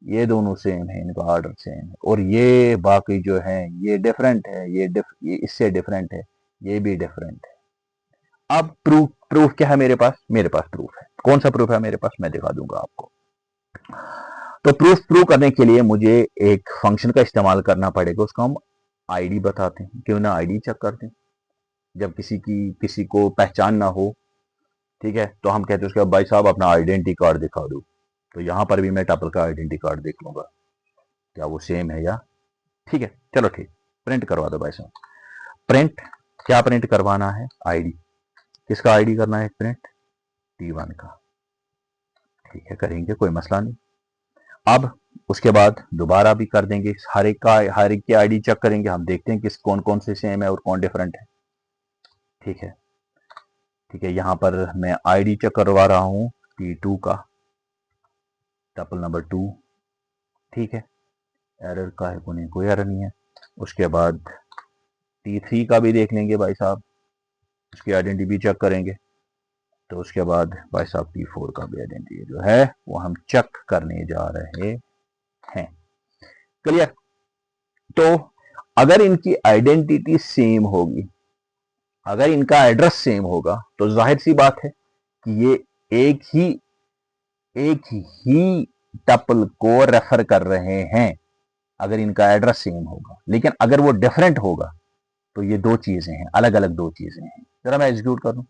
ये दोनों सेम है, इनका ऑर्डर सेम है। और ये बाकी जो है ये डिफरेंट है, ये इससे डिफरेंट है, ये भी डिफरेंट है। अब प्रूफ क्या है मेरे पास? मेरे पास प्रूफ है। कौन सा प्रूफ है मेरे पास? मैं दिखा दूंगा आपको। तो प्रूफ करने के लिए मुझे एक फंक्शन का इस्तेमाल करना पड़ेगा, उसको हम आईडी बताते हैं। क्यों ना आईडी चेक करते हैं, जब किसी को पहचान ना हो, ठीक है, तो हम कहते हैं उसके भाई साहब अपना आइडेंटिटी कार्ड दिखा दो। तो यहां पर भी मैं टपल का आइडेंटिटी कार्ड देख लूंगा क्या वो सेम है या, ठीक है, चलो ठीक, प्रिंट करवा दो भाई साहब। प्रिंट क्या प्रिंट करवाना है? आईडी। किसका आईडी करना है प्रिंट? T1 का। ठीक है, करेंगे, कोई मसला नहीं। अब उसके बाद दोबारा भी कर देंगे, हर एक की आईडी चेक करेंगे, हम देखते हैं किस कौन कौन से सेम है और कौन डिफरेंट है। ठीक है, ठीक है, यहां पर मैं आईडी चेक करवा रहा हूं T2 का, टपल नंबर 2। ठीक है, एरर का है कोई नहीं, कोई एरर नहीं है। उसके बाद T3 का भी देख लेंगे भाई साहब, उसकी आइडेंटिटी भी चेक करेंगे। तो उसके बाद भाई साहब T4 का भी आइडेंटिटी जो है वो हम चेक करने जा रहे हैं। क्लियर? तो अगर इनकी आइडेंटिटी सेम होगी, अगर इनका एड्रेस सेम होगा, तो जाहिर सी बात है कि ये एक ही टपल को रेफर कर रहे हैं, अगर इनका एड्रेस सेम होगा। लेकिन अगर वो डिफरेंट होगा तो ये दो चीजें हैं, अलग अलग दो चीजें हैं। जरा मैं एग्जीक्यूट करूं।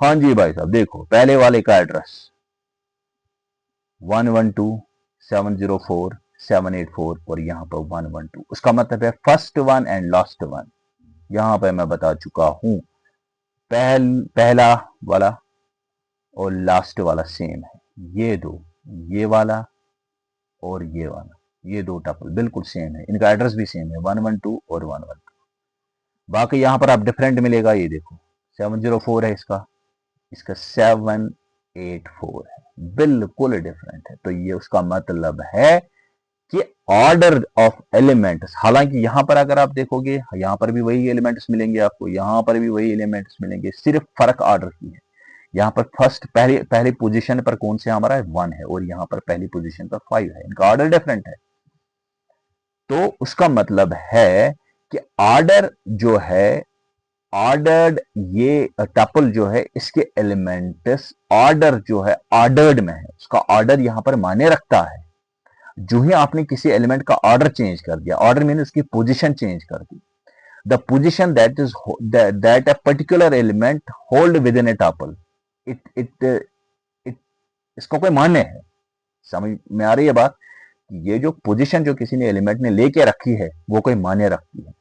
हाँ जी भाई साहब, देखो पहले वाले का एड्रेस 112.704.784 और यहाँ पर 112, उसका मतलब है first one and last one. यहां पर मैं बता चुका हूं, पहला वाला और लास्ट वाला सेम है। ये दो, ये वाला और ये वाला, ये दो टपल बिल्कुल सेम है, इनका एड्रेस भी सेम है 112 और 112। बाकी यहां पर आप डिफरेंट मिलेगा, ये देखो 704 है इसका, इसका 784 है, बिल्कुल डिफरेंट है। तो ये उसका मतलब है कि ऑर्डर ऑफ एलिमेंट्स, हालांकि यहां पर अगर आप देखोगे यहां पर भी वही एलिमेंट्स मिलेंगे आपको, यहां पर भी वही एलिमेंट्स मिलेंगे, सिर्फ फर्क ऑर्डर की है। यहां पर फर्स्ट पहली पोजीशन पर कौन से हमारा है? 1 है, और यहां पर पहली पोजीशन पर 5 है, इनका ऑर्डर डिफरेंट है। तो उसका मतलब है कि ऑर्डर जो है, ऑर्डर्ड, ये टपल जो है इसके एलिमेंट्स ऑर्डर जो है ऑर्डर्ड में है, उसका ऑर्डर यहां पर माने रखता है। जो ही आपने किसी एलिमेंट का ऑर्डर चेंज कर दिया, ऑर्डर मीन उसकी पोजीशन चेंज कर दी, the position that a particular element hold within a tuple, it it it इसका कोई मान्य है। समझ में आ रही है बात? ये जो पोजीशन जो किसी ने एलिमेंट ने लेके रखी है वो कोई मान्य रखती है।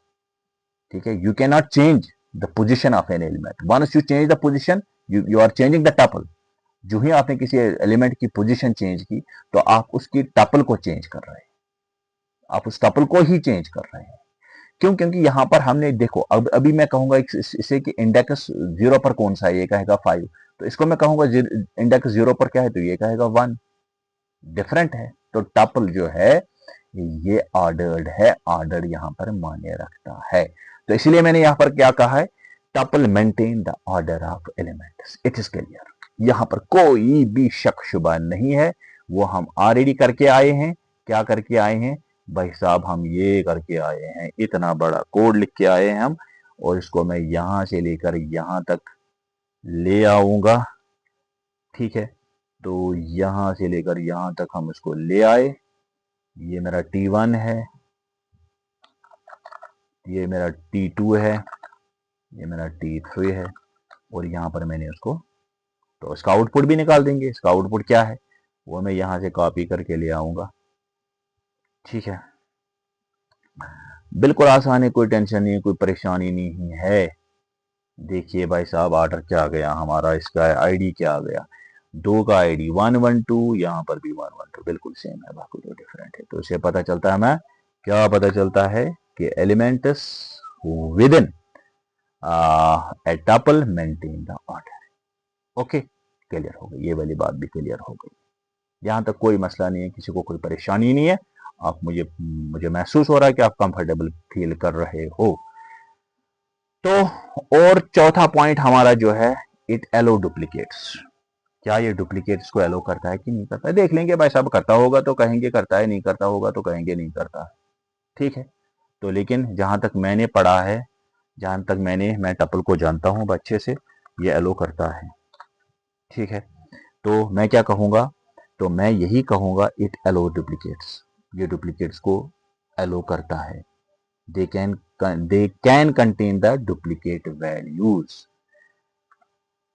ठीक है, you can not change the position of an element, once you change the position you are changing the tuple. जो ही आपने किसी एलिमेंट की पोजीशन चेंज की तो आप उसकी टपल को चेंज कर रहे हैं, आप उस टपल को ही चेंज कर रहे हैं। क्यों? क्योंकि यहां पर हमने देखो, अब अभी मैं कहूंगा इसे कि इंडेक्स 0 पर कौन सा है, ये कहेगा 5, तो इसको मैं कहूंगा इंडेक्स 0 पर क्या है, तो ये कहेगा 1, डिफरेंट है। तो टपल जो है ये ऑर्डर्ड है, ऑर्डर यहां पर मान्य रखता है। तो इसलिए मैंने यहां पर क्या कहा है, tuple maintain the order of elements, it is clear. यहां पर कोई भी शक शुबा नहीं है, वो हम ऑलरेडी करके आए हैं। क्या करके आए हैं भाई साहब? हम ये करके आए हैं, इतना बड़ा कोड लिख के आए हैं हम, और इसको मैं यहां से लेकर यहां तक ले आऊंगा। ठीक है, तो यहां से लेकर यहां तक हम इसको ले आए। ये मेरा T1 है, ये मेरा T2 है, ये मेरा T3 है, और यहां पर मैंने उसको, तो इसका आउटपुट भी निकाल देंगे। इसका आउटपुट क्या है वो मैं यहां से कॉपी करके ले आऊंगा। ठीक है, बिल्कुल आसान है, कोई टेंशन नहीं है, कोई परेशानी नहीं है। देखिए भाई साहब, ऑर्डर क्या आ गया हमारा, इसका आईडी क्या आ गया, 2 का आईडी 112, यहाँ पर भी 112 बिल्कुल सेम है, बाकी जो डिफरेंट है। तो इससे पता चलता है हमें, क्या पता चलता है कि elements with in a tuple maintain the order. Okay, clear हो गई, ये वाली बात भी क्लियर हो गई। यहाँ तक कोई मसला नहीं है, किसी को कोई परेशानी नहीं है। आप मुझे महसूस हो रहा है कि आप कंफर्टेबल फील कर रहे हो। तो और चौथा पॉइंट हमारा जो है, इट एलो डुप्लीकेट्स। क्या ये डुप्लीकेट्स को एलो करता है कि नहीं करता है, देख लेंगे भाई साहब। करता होगा तो कहेंगे करता है, नहीं करता होगा तो कहेंगे नहीं करता है, ठीक है। तो लेकिन जहां तक मैंने पढ़ा है, जहां तक मैं टपल को जानता हूं अच्छे से, ये एलो करता है, ठीक है। तो मैं क्या कहूंगा, तो मैं यही कहूंगा, इट एलो डुप्लीकेट्स। ये डुप्लीकेट्स को एलो करता है। They can contain the duplicate values.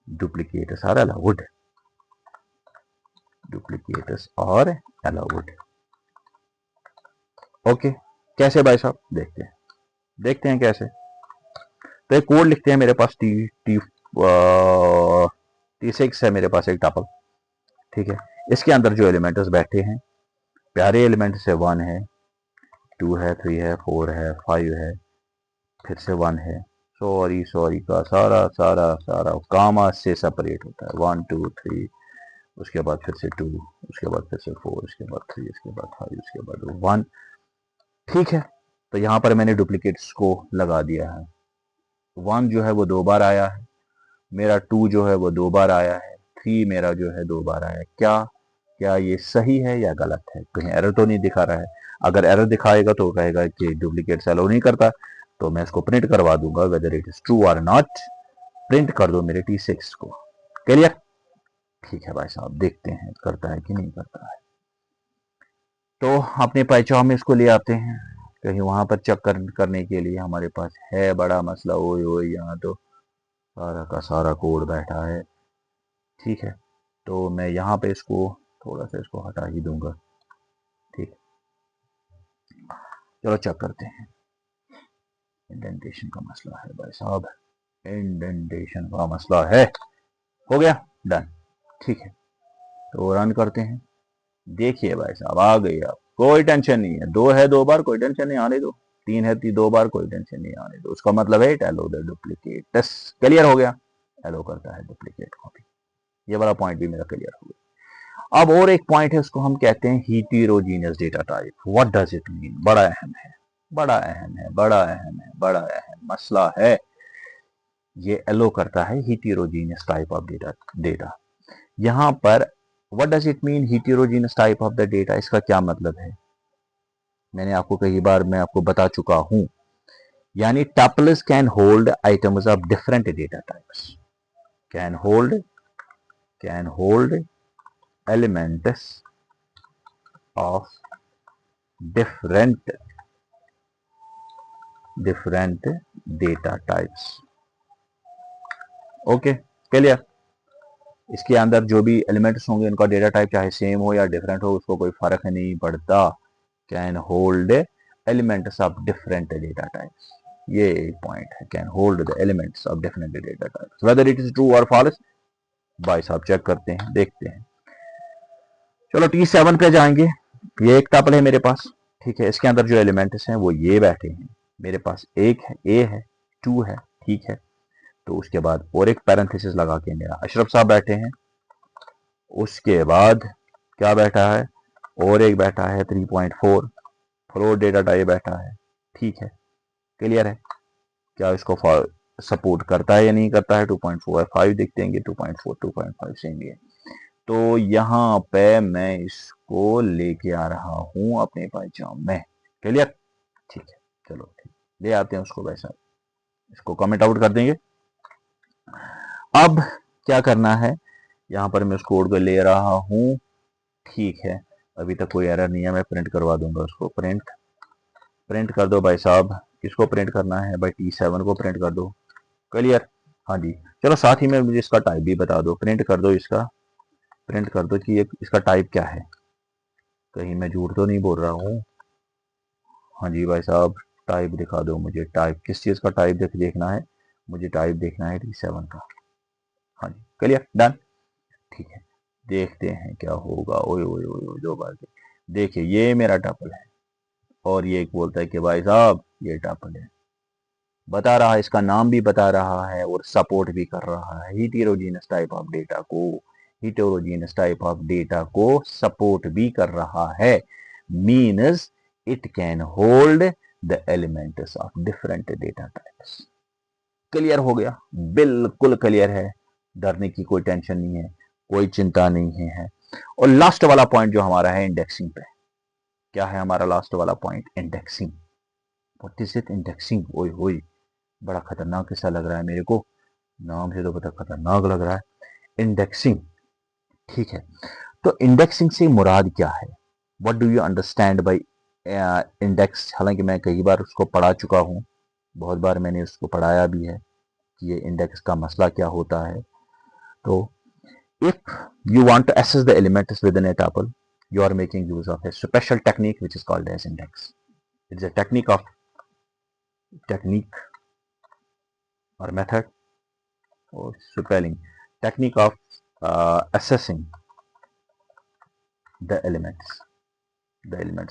Duplicates are allowed, duplicates are allowed. Okay, कैसे भाई साहब, देखते हैं कैसे। तो एक कोड लिखते हैं, मेरे पास T6 है मेरे पास एक टपल, ठीक है। इसके अंदर जो एलिमेंट्स बैठे हैं, प्यारे एलिमेंट्स है, 1 है, 2 है, 3 है, 4 है, 5 है, फिर से 1 है। सॉरी का सारा सारा सारा कामा से सेपरेट होता है। 1 2 3, उसके बाद फिर से 2, उसके बाद फिर से 4, उसके बाद 3, उसके बाद 5, उसके बाद 1, ठीक है। तो यहाँ पर मैंने डुप्लीकेट्स को लगा दिया है। 1 जो है वो 2 बार आया है, मेरा 2 जो है वो 2 बार आया है, 3 मेरा जो है 2 बार आया है। क्या ये सही है या गलत है? कहीं एरर तो नहीं दिखा रहा है? अगर एरर दिखाएगा तो कहेगा कि डुप्लीकेट अलाउ नहीं करता, तो मैं इसको प्रिंट करवा दूंगा, वेदर इट इज ट्रू और नॉट। प्रिंट कर दो मेरे T6 को। क्लियर? ठीक है भाई साहब, देखते हैं करता है कि नहीं करता है। तो अपने पहचान में इसको ले आते हैं, कहीं वहां पर चेक करने के लिए हमारे पास है बड़ा मसला। ओए ओए, यहाँ तो सारा का सारा कोड बैठा है, ठीक है। तो मैं यहाँ पे इसको थोड़ा सा इसको हटा ही दूंगा, ठीक। चलो चेक करते हैं। इंडेंटेशन का मसला है भाई साहब, इंडेंटेशन का मसला है। हो गया, डन, ठीक है। तो रन करते हैं। देखिए भाई साहब, आ गई। आप कोई टेंशन नहीं है, 2 है 2 बार, कोई टेंशन नहीं, आने दो। 3 है 2 बार, कोई टेंशन नहीं, आने दो। उसका मतलब है it yellow the duplicate. Clear हो गया, एलो करता है डुप्लीकेट को भी। ये वाला पॉइंट भी मेरा क्लियर हो गया। अब और एक पॉइंट है, उसको हम कहते हैं heterogeneous data type. What does it mean? बड़ा अहम है, बड़ा अहम है, बड़ा अहम है, बड़ा अहम मसला है। ये एलो करता है हीटेरोजीनियस टाइप ऑफ डेटा। यहां पर what does it mean heterogeneous type of the data? इसका क्या मतलब है? मैंने आपको कई बार मैं आपको बता चुका हूं। यानी tuples can hold items of different data types, can hold elements of different data types। Okay, clear? इसके अंदर जो भी एलिमेंट्स होंगे, उनका डेटा टाइप चाहे सेम हो या डिफरेंट हो, उसको कोई फर्क नहीं पड़ता। Can hold elements of different data types, ये एक पॉइंट है। Can hold the elements of different data types, whether it is true और फॉल्स। भाई साहब चेक करते हैं, देखते हैं। चलो T7 पे जाएंगे। ये एक टपल है मेरे पास, ठीक है। इसके अंदर जो एलिमेंट्स हैं वो ये बैठे हैं मेरे पास। एक है, ए है, 2 है, ठीक है। तो उसके बाद और एक पैरेंथेसिस लगा के मेरा अशरफ साहब बैठे हैं। उसके बाद क्या बैठा है? और एक बैठा है 3.4, फ्लोट डेटा टाइप बैठा है, ठीक है। क्लियर है? क्या इसको सपोर्ट करता है या नहीं करता है? 2.4 है, 5 देखते हैं, 2.4 2.5 सेम ही है। तो यहाँ पे मैं इसको लेके आ रहा हूं अपने पहचान में। क्लियर? ठीक है, चलो ठीक, ले आते हैं उसको। वैसा इसको कमेंट आउट कर देंगे। अब क्या करना है, यहाँ पर मैं उस कोड को ले रहा हूं, ठीक है। अभी तक कोई एरर नहीं है, मैं प्रिंट करवा दूंगा उसको। प्रिंट कर दो भाई साहब। किसको प्रिंट करना है भाई? T7 को प्रिंट कर दो। क्लियर? हाँ जी। चलो साथ ही में मुझे इसका टाइप भी बता दो। प्रिंट कर दो इसका, प्रिंट कर दो कि ये इसका टाइप क्या है। कहीं मैं झूठ तो नहीं बोल रहा हूँ? हाँ जी भाई साहब, टाइप दिखा दो मुझे। टाइप किस चीज़ का टाइप देखना है मुझे? टाइप देखना है T7 का। हाँ जी, क्लियर, डन, ठीक है। देखते हैं क्या होगा। ओए ओए ओए, 2 बार देखिए, ये मेरा टपल है और ये एक बोलता है कि भाई साहब ये टपल है। बता रहा है, इसका नाम भी बता रहा है और सपोर्ट भी कर रहा है। हीटेरोजीनस टाइप ऑफ डेटा को, हीटेरोजीनस टाइप ऑफ डेटा को सपोर्ट भी कर रहा है, means it can hold the elements of different data types. Clear हो गया? बिल्कुल क्लियर है, डरने की कोई टेंशन नहीं है, कोई चिंता नहीं है। और लास्ट वाला पॉइंट जो हमारा है इंडेक्सिंग पे, क्या है हमारा लास्ट वाला point? Indexing. What is it? Indexing. ओए होए, बड़ा खतरनाक सा लग रहा है मेरे को, नाम से तो पता खतरनाक लग रहा है। इंडेक्सिंग, ठीक है। तो इंडेक्सिंग से मुराद क्या है? What do you understand bye index? हालांकि मैं कई बार उसको पढ़ा चुका हूँ, बहुत बार मैंने उसको पढ़ाया भी है कि ये इंडेक्स का मसला क्या होता है। तो if you want to access the elements within a tuple, you are making use of a special technique which is called as index. It's a technique or method or spelling technique of assessing the elements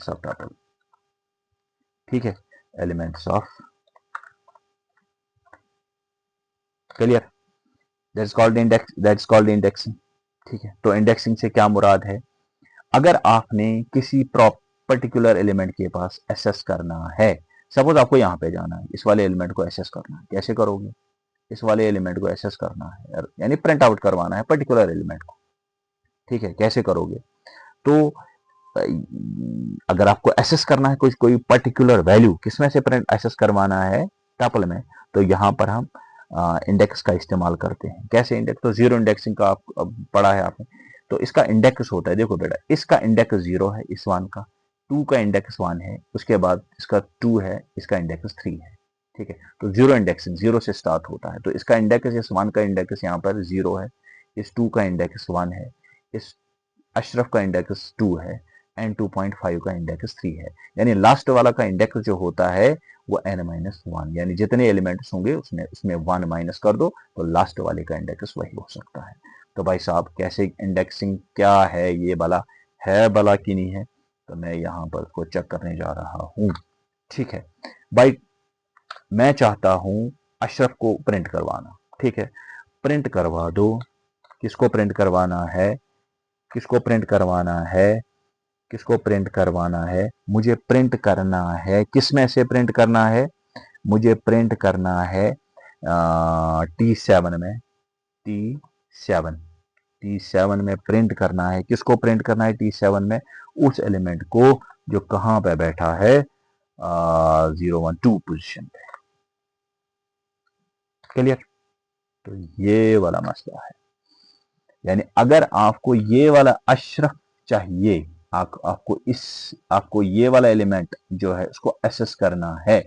of tuple. ठीक है, elements of clear, that's called indexing। ठीक है, तो indexing से क्या मुराद है? अगर आपने किसी पर्टिकुलर एलिमेंट के पास एसेस करना है, सपोज आपको यहाँ पे जाना है, इस वाले एलिमेंट को एसेस करना है, कैसे करोगे? इस वाले एलिमेंट को एसेस करना है, यानी प्रिंट आउट करवाना है पर्टिकुलर एलिमेंट को। ठीक है, कैसे करोगे? तो अगर आपको एसेस करना है कोई पर्टिकुलर वैल्यू, किसमें से प्रिंट एसेस करवाना है? टपल में। तो यहाँ पर हम इंडेक्स का इस्तेमाल करते हैं। कैसे इंडेक्स? तो जीरो इंडेक्सिंग का आप पढ़ा है आपने। तो इसका इंडेक्स होता है, देखो बेटा, इसका इंडेक्स 0 है, इस वन का, 2 का इंडेक्स 1 है, उसके बाद इसका 2 है, इसका इंडेक्स 3 है। ठीक है, तो जीरो इंडेक्सिंग 0 से स्टार्ट होता है। तो इसका इंडेक्स, इस 1 का इंडेक्स यहाँ पर 0 है, इस 2 का इंडेक्स 1 है, इस अशरफ का इंडेक्स 2 है, एंड 2.5 का इंडेक्स 3 है। यानी लास्ट वाला का इंडेक्स जो होता है वो n-1, यानी जितने एलिमेंट्स होंगे उसमें 1 माइनस कर दो तो लास्ट वाले का इंडेक्स वही हो सकता है। तो भाई साहब, कैसे इंडेक्सिंग क्या है, ये भला है भला कि नहीं है, तो मैं यहाँ पर उसको चेक करने जा रहा हूँ। ठीक है भाई, मैं चाहता हूँ अशरफ को प्रिंट करवाना। ठीक है, प्रिंट करवा दो। किसको प्रिंट करवाना है? किसको प्रिंट करवाना है? किसको प्रिंट करवाना है? मुझे प्रिंट करना है, किसमें से प्रिंट करना है? मुझे प्रिंट करना है T7 में। T7 T7 में प्रिंट करना है। किसको प्रिंट करना है T7 में? उस एलिमेंट को जो कहां पे बैठा है, 012 पोजीशन पे। क्लियर? तो ये वाला मसला है। यानी अगर आपको ये वाला अशरफ चाहिए, आपको ये वाला एलिमेंट जो है उसको एसेस करना है,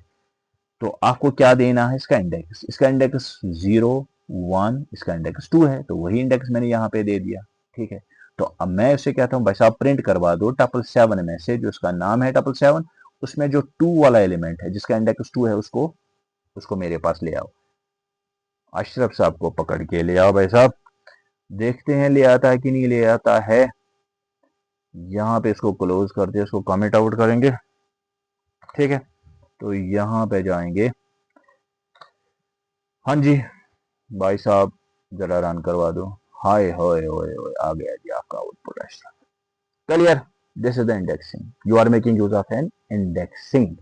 तो आपको क्या देना है? इसका इंडेक्स। इसका इंडेक्स 0, 1, इसका इंडेक्स 2 है, तो वही इंडेक्स मैंने यहाँ पे दे दिया। ठीक है, तो अब मैं उसे कहता हूँ भाई साहब प्रिंट करवा दो टपल 7 में से, जो उसका नाम है टपल 7, उसमें जो 2 वाला एलिमेंट है जिसका इंडेक्स 2 है, उसको मेरे पास ले आओ। अशरफ साहब को पकड़ के ले आओ भाई साहब, देखते हैं ले आता है कि नहीं ले आता है। यहाँ पे इसको क्लोज कर दिया, इसको कमेंट आउट करेंगे। ठीक है, तो यहाँ पे जाएंगे। हाँ जी भाई साहब, जरा रन करवा दो। हाय होए होए होए, आ गया जी आपका output. Clear? This is the indexing. You are making use of an indexing.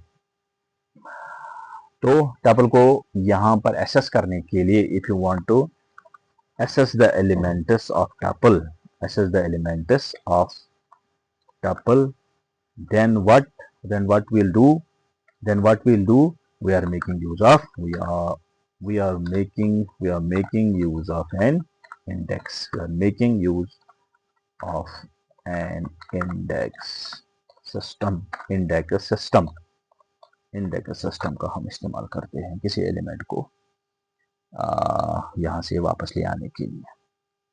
तो टपल को यहाँ पर एसेस करने के लिए, if you want to assess the elements of tuple, assess the elements of tuple, then what we'll do, we are making use of, we are making use of an index. We are making use of an index system। Index system का हम इस्तेमाल करते हैं किसी element को यहाँ से वापस ले आने के लिए।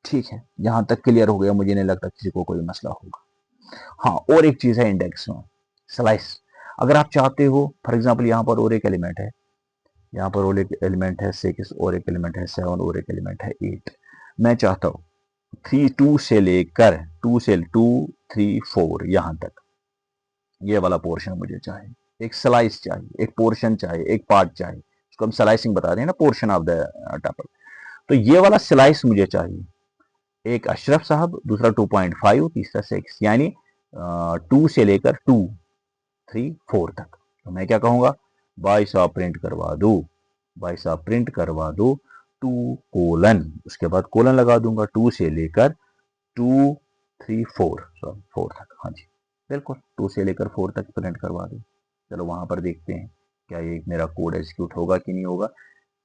ठीक है, यहां तक क्लियर हो गया? मुझे नहीं लगता किसी को कोई मसला होगा। हाँ, और एक चीज है इंडेक्स में, स्लाइस। अगर आप चाहते हो, फॉर एग्जांपल यहाँ पर और एक एलिमेंट है, यहाँ पर और एक एलिमेंट है 6, और एक एलिमेंट है 7, और एक एलिमेंट है 8। मैं चाहता हूँ 2 से लेकर 2 3 4 यहाँ तक ये वाला पोर्शन मुझे चाहिए। एक स्लाइस चाहिए, एक पोर्शन चाहिए, एक पार्ट चाहिए। उसको हम स्लाइसिंग बता रहे हैं ना, पोर्शन ऑफ द टपल। तो ये वाला स्लाइस मुझे चाहिए, एक अशरफ साहब, दूसरा 2.5, तीसरा 6, यानी 2 से लेकर 2, 3, 4 तक। तो मैं क्या कहूंगा, भाई साहब प्रिंट करवा दो, भाई साहब प्रिंट करवा दो 2 कोलन, उसके बाद कोलन लगा दूंगा 2 से लेकर 2, 3, 4, सॉरी 4 तक। हाँ जी बिल्कुल, 2 से लेकर 4 तक प्रिंट करवा दो। चलो वहां पर देखते हैं क्या ये मेरा कोड एग्जीक्यूट होगा कि नहीं होगा,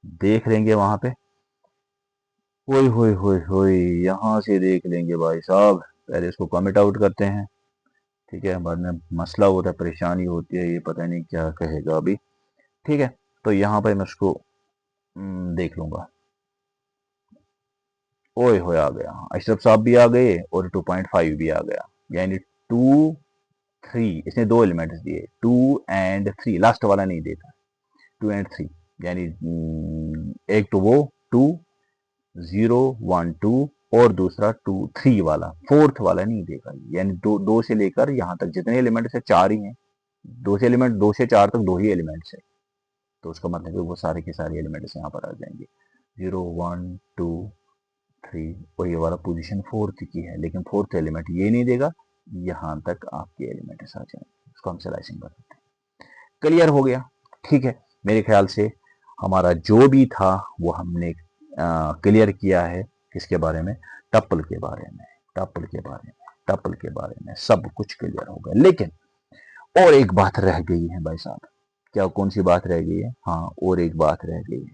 देख लेंगे वहां पे। ओए होए होए होए, यहाँ से देख लेंगे भाई साहब, पहले इसको कमिट आउट करते हैं, ठीक है, बाद में मसला होता है, परेशानी होती है, ये पता नहीं क्या कहेगा अभी। ठीक है, तो यहाँ पर मैं उसको देख लूंगा। ओए होए आ गया, अशरफ साहब भी आ गए और 2.5 भी आ गया, यानी 2, 3, इसने 2 एलिमेंट्स दिए, 2 एंड 3, लास्ट वाला नहीं देता, 2 एंड 3, यानी एक तो वो 2, 0, 1, 2 और दूसरा 2, 3 वाला, फोर्थ वाला नहीं देगा, यानी 2 से लेकर यहाँ तक जितने एलिमेंट्स है 4 ही हैं, 2 से 4 तक 2 ही एलिमेंट्स है, तो उसका मतलब है वो सारे के सारे एलिमेंट्स यहाँ पर आ जाएंगे, 0, 1, 2, 3, और ये वाला पोजीशन 4 की है, लेकिन 4th एलिमेंट ये नहीं देगा, यहाँ तक आपके एलिमेंट्स आ जाएंगे, उसको हम स्लाइसिंग बताते हैं। क्लियर हो गया, ठीक है, मेरे ख्याल से हमारा जो भी था वो हमने क्लियर किया है, किसके बारे में, टप्पल के बारे में, टप्पल के बारे में, टप्पल के बारे में सब कुछ क्लियर हो गया। लेकिन और एक बात रह गई है भाई साहब, क्या कौन सी बात रह गई है, हाँ और एक बात रह गई है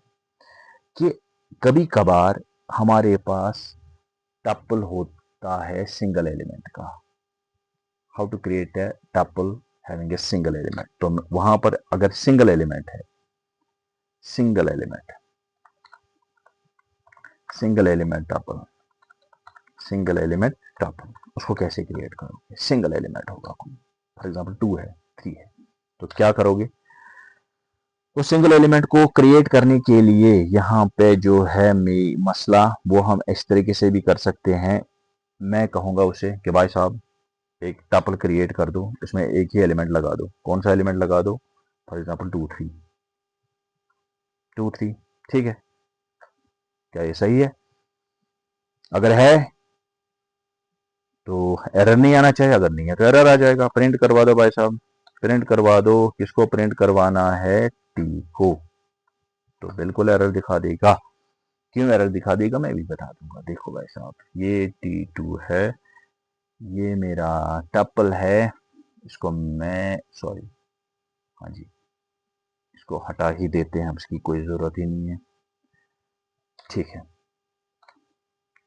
कि कभी कभार हमारे पास टप्पल होता है सिंगल एलिमेंट का, how to create a tuple having a single element. तो वहां पर अगर सिंगल एलिमेंट है, single element, single element tuple, single element tuple, उसको कैसे क्रिएट करोगे, सिंगल एलिमेंट होगा, फॉर एग्जांपल 2 है, 3 है, तो क्या करोगे, तो सिंगल एलिमेंट को क्रिएट करने के लिए यहाँ पे जो है मसला, वो हम इस तरीके से भी कर सकते हैं। मैं कहूंगा उसे कि भाई साहब एक टपल क्रिएट कर दो, इसमें एक ही एलिमेंट लगा दो, कौन सा एलिमेंट लगा दो, फॉर एग्जांपल 2, 3, 2, 3, ठीक है, क्या ये सही है, अगर है तो एरर नहीं आना चाहिए, अगर नहीं है तो एरर आ जाएगा। प्रिंट करवा दो भाई साहब, प्रिंट करवा दो, किसको प्रिंट करवाना है, टी को, तो बिल्कुल एरर दिखा देगा। क्यों एरर दिखा देगा मैं भी बता दूंगा, देखो भाई साहब ये T2 है, ये मेरा टप्पल है, इसको मैं सॉरी, हाँ जी इसको हटा ही देते हैं, अब इसकी कोई जरूरत ही नहीं है, ठीक है,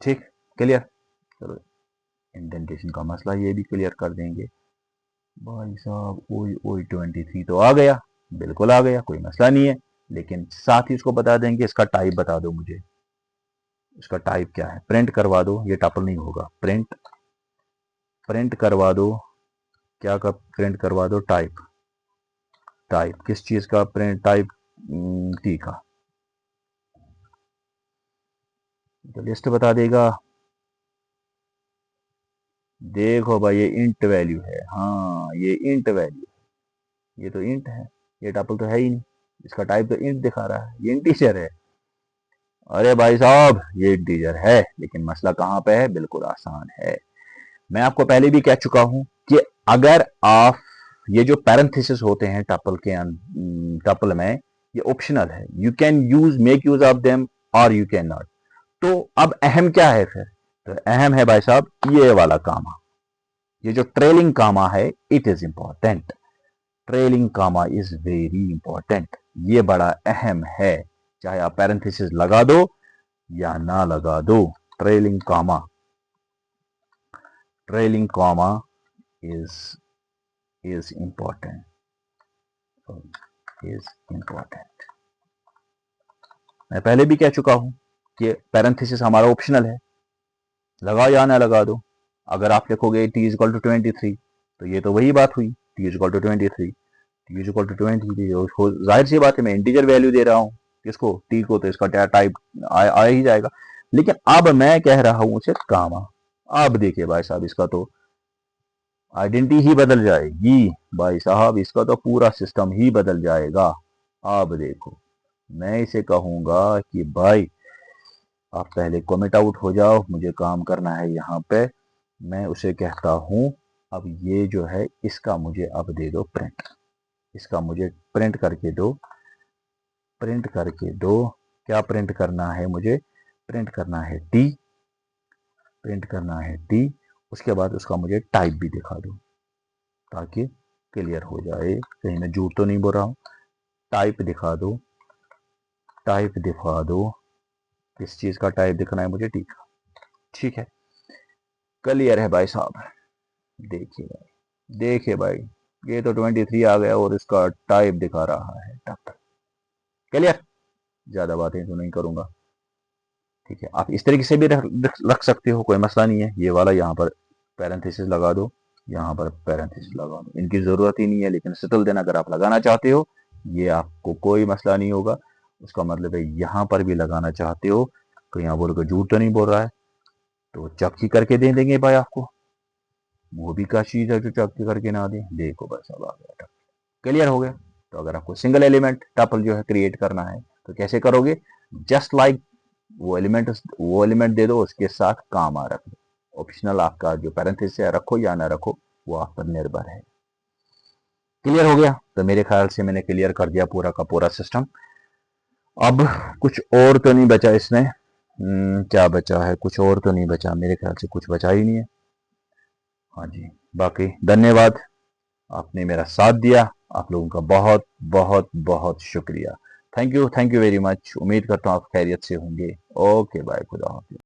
ठीक, क्लियर। चलो इंडेंटेशन का मसला ये भी क्लियर कर देंगे भाई साहब। ओई ओई 23 तो आ गया, बिल्कुल आ गया, कोई मसला नहीं है, लेकिन साथ ही उसको बता देंगे इसका टाइप बता दो मुझे, इसका टाइप क्या है, प्रिंट करवा दो, ये टपल नहीं होगा, प्रिंट, प्रिंट करवा दो, क्या का प्रिंट करवा दो, टाइप, टाइप किस चीज का प्रिंट, टाइप टी का, तो लिस्ट बता देगा, देखो भाई ये इंट वैल्यू है, हाँ ये इंट वैल्यू, ये तो इंट है, ये टपल तो है ही नहीं, इसका टाइप तो इंट दिखा रहा है, ये इंटीजर है। अरे भाई साहब ये इंटीजर है, लेकिन मसला कहाँ पे है, बिल्कुल आसान है, मैं आपको पहले भी कह चुका हूं कि अगर आप ये जो पैरेंथेसिस होते हैं टपल के टपल में, ये ऑप्शनल है, you can use make use of them और यू कैन नॉट। तो अब अहम क्या है फिर, तो अहम है भाई साहब ये वाला कामा, ये जो ट्रेलिंग कामा है, it is important, trailing comma is very important, ये बड़ा अहम है, चाहे आप पैरेंथेसिस लगा दो या ना लगा दो, trailing comma, trailing comma is important, is important। मैं पहले भी कह चुका हूं कि पैरेंथेसिस हमारा ऑप्शनल है, लगा या ना लगा दो। अगर आप लिखोगे t इज इक्वल टू 23, तो ये तो वही बात हुई, t is equal to 23, t is equal to 23, जाहिर सी बात है मैं इंटीजर वैल्यू दे रहा हूँ किसको, t को, तो इसका टाइप आ ही जाएगा। लेकिन अब मैं कह रहा हूं उसे कामा, अब देखिए भाई साहब इसका तो आइडेंटिटी ही बदल जाएगी भाई साहब, इसका तो पूरा सिस्टम ही बदल जाएगा। अब देखो मैं इसे कहूंगा कि भाई आप पहले कमिट आउट हो जाओ, मुझे काम करना है यहाँ पे। मैं उसे कहता हूँ अब ये जो है इसका मुझे अब दे दो प्रिंट, इसका मुझे प्रिंट करके दो, प्रिंट करके दो। क्या प्रिंट करना है मुझे? प्रिंट करना है टी, प्रिंट करना है टी। उसके बाद उसका मुझे टाइप भी दिखा दो ताकि क्लियर हो जाए, कहीं मैं झूठ तो नहीं बोल रहा हूँ। टाइप दिखा दो, टाइप दिखा दो। किस चीज का टाइप दिखना है मुझे? टी का। ठीक है, क्लियर है भाई साहब। देखिए भाई, देखिए भाई, ये तो 23 आ गया और इसका टाइप दिखा रहा है टप। क्लियर, ज्यादा बातें तो नहीं करूंगा। ठीक है, आप इस तरीके से भी रख सकते हो, कोई मसला नहीं है। ये वाला यहाँ पर पैरेंथेसिस लगा दो, यहाँ पर पैरेंथेसिस लगा दो, इनकी जरूरत ही नहीं है, लेकिन सेटल देन अगर आप लगाना चाहते हो ये आपको कोई मसला नहीं होगा। उसका मतलब है यहाँ पर भी लगाना चाहते हो, कहीं आप बोलो झूठ तो नहीं बोल रहा है, तो चक्की करके दे देंगे भाई आपको। वो भी क्या चीज है जो चक्की करके ना दे? देखो बस अब आ गया, क्लियर हो गया। तो अगर आपको सिंगल एलिमेंट टपल जो है क्रिएट करना है तो कैसे करोगे? जस्ट लाइक वो एलिमेंट दे दो, उसके साथ कामा रख दो। ऑप्शनल आपका जो पैरेंथेसिस है रखो या ना रखो वो आप पर निर्भर है। क्लियर हो गया? तो मेरे ख्याल से मैंने क्लियर कर दिया पूरा का पूरा सिस्टम। अब कुछ और तो नहीं बचा इसमें। क्या बचा है? कुछ और तो नहीं बचा, मेरे ख्याल से कुछ बचा ही नहीं है। हाँ जी, बाकी धन्यवाद, आपने मेरा साथ दिया। आप लोगों का बहुत बहुत बहुत शुक्रिया। Thank you very much. उम्मीद करता हूँ आप खैरियत से होंगे। ओके बाय, खुदा हाफिज।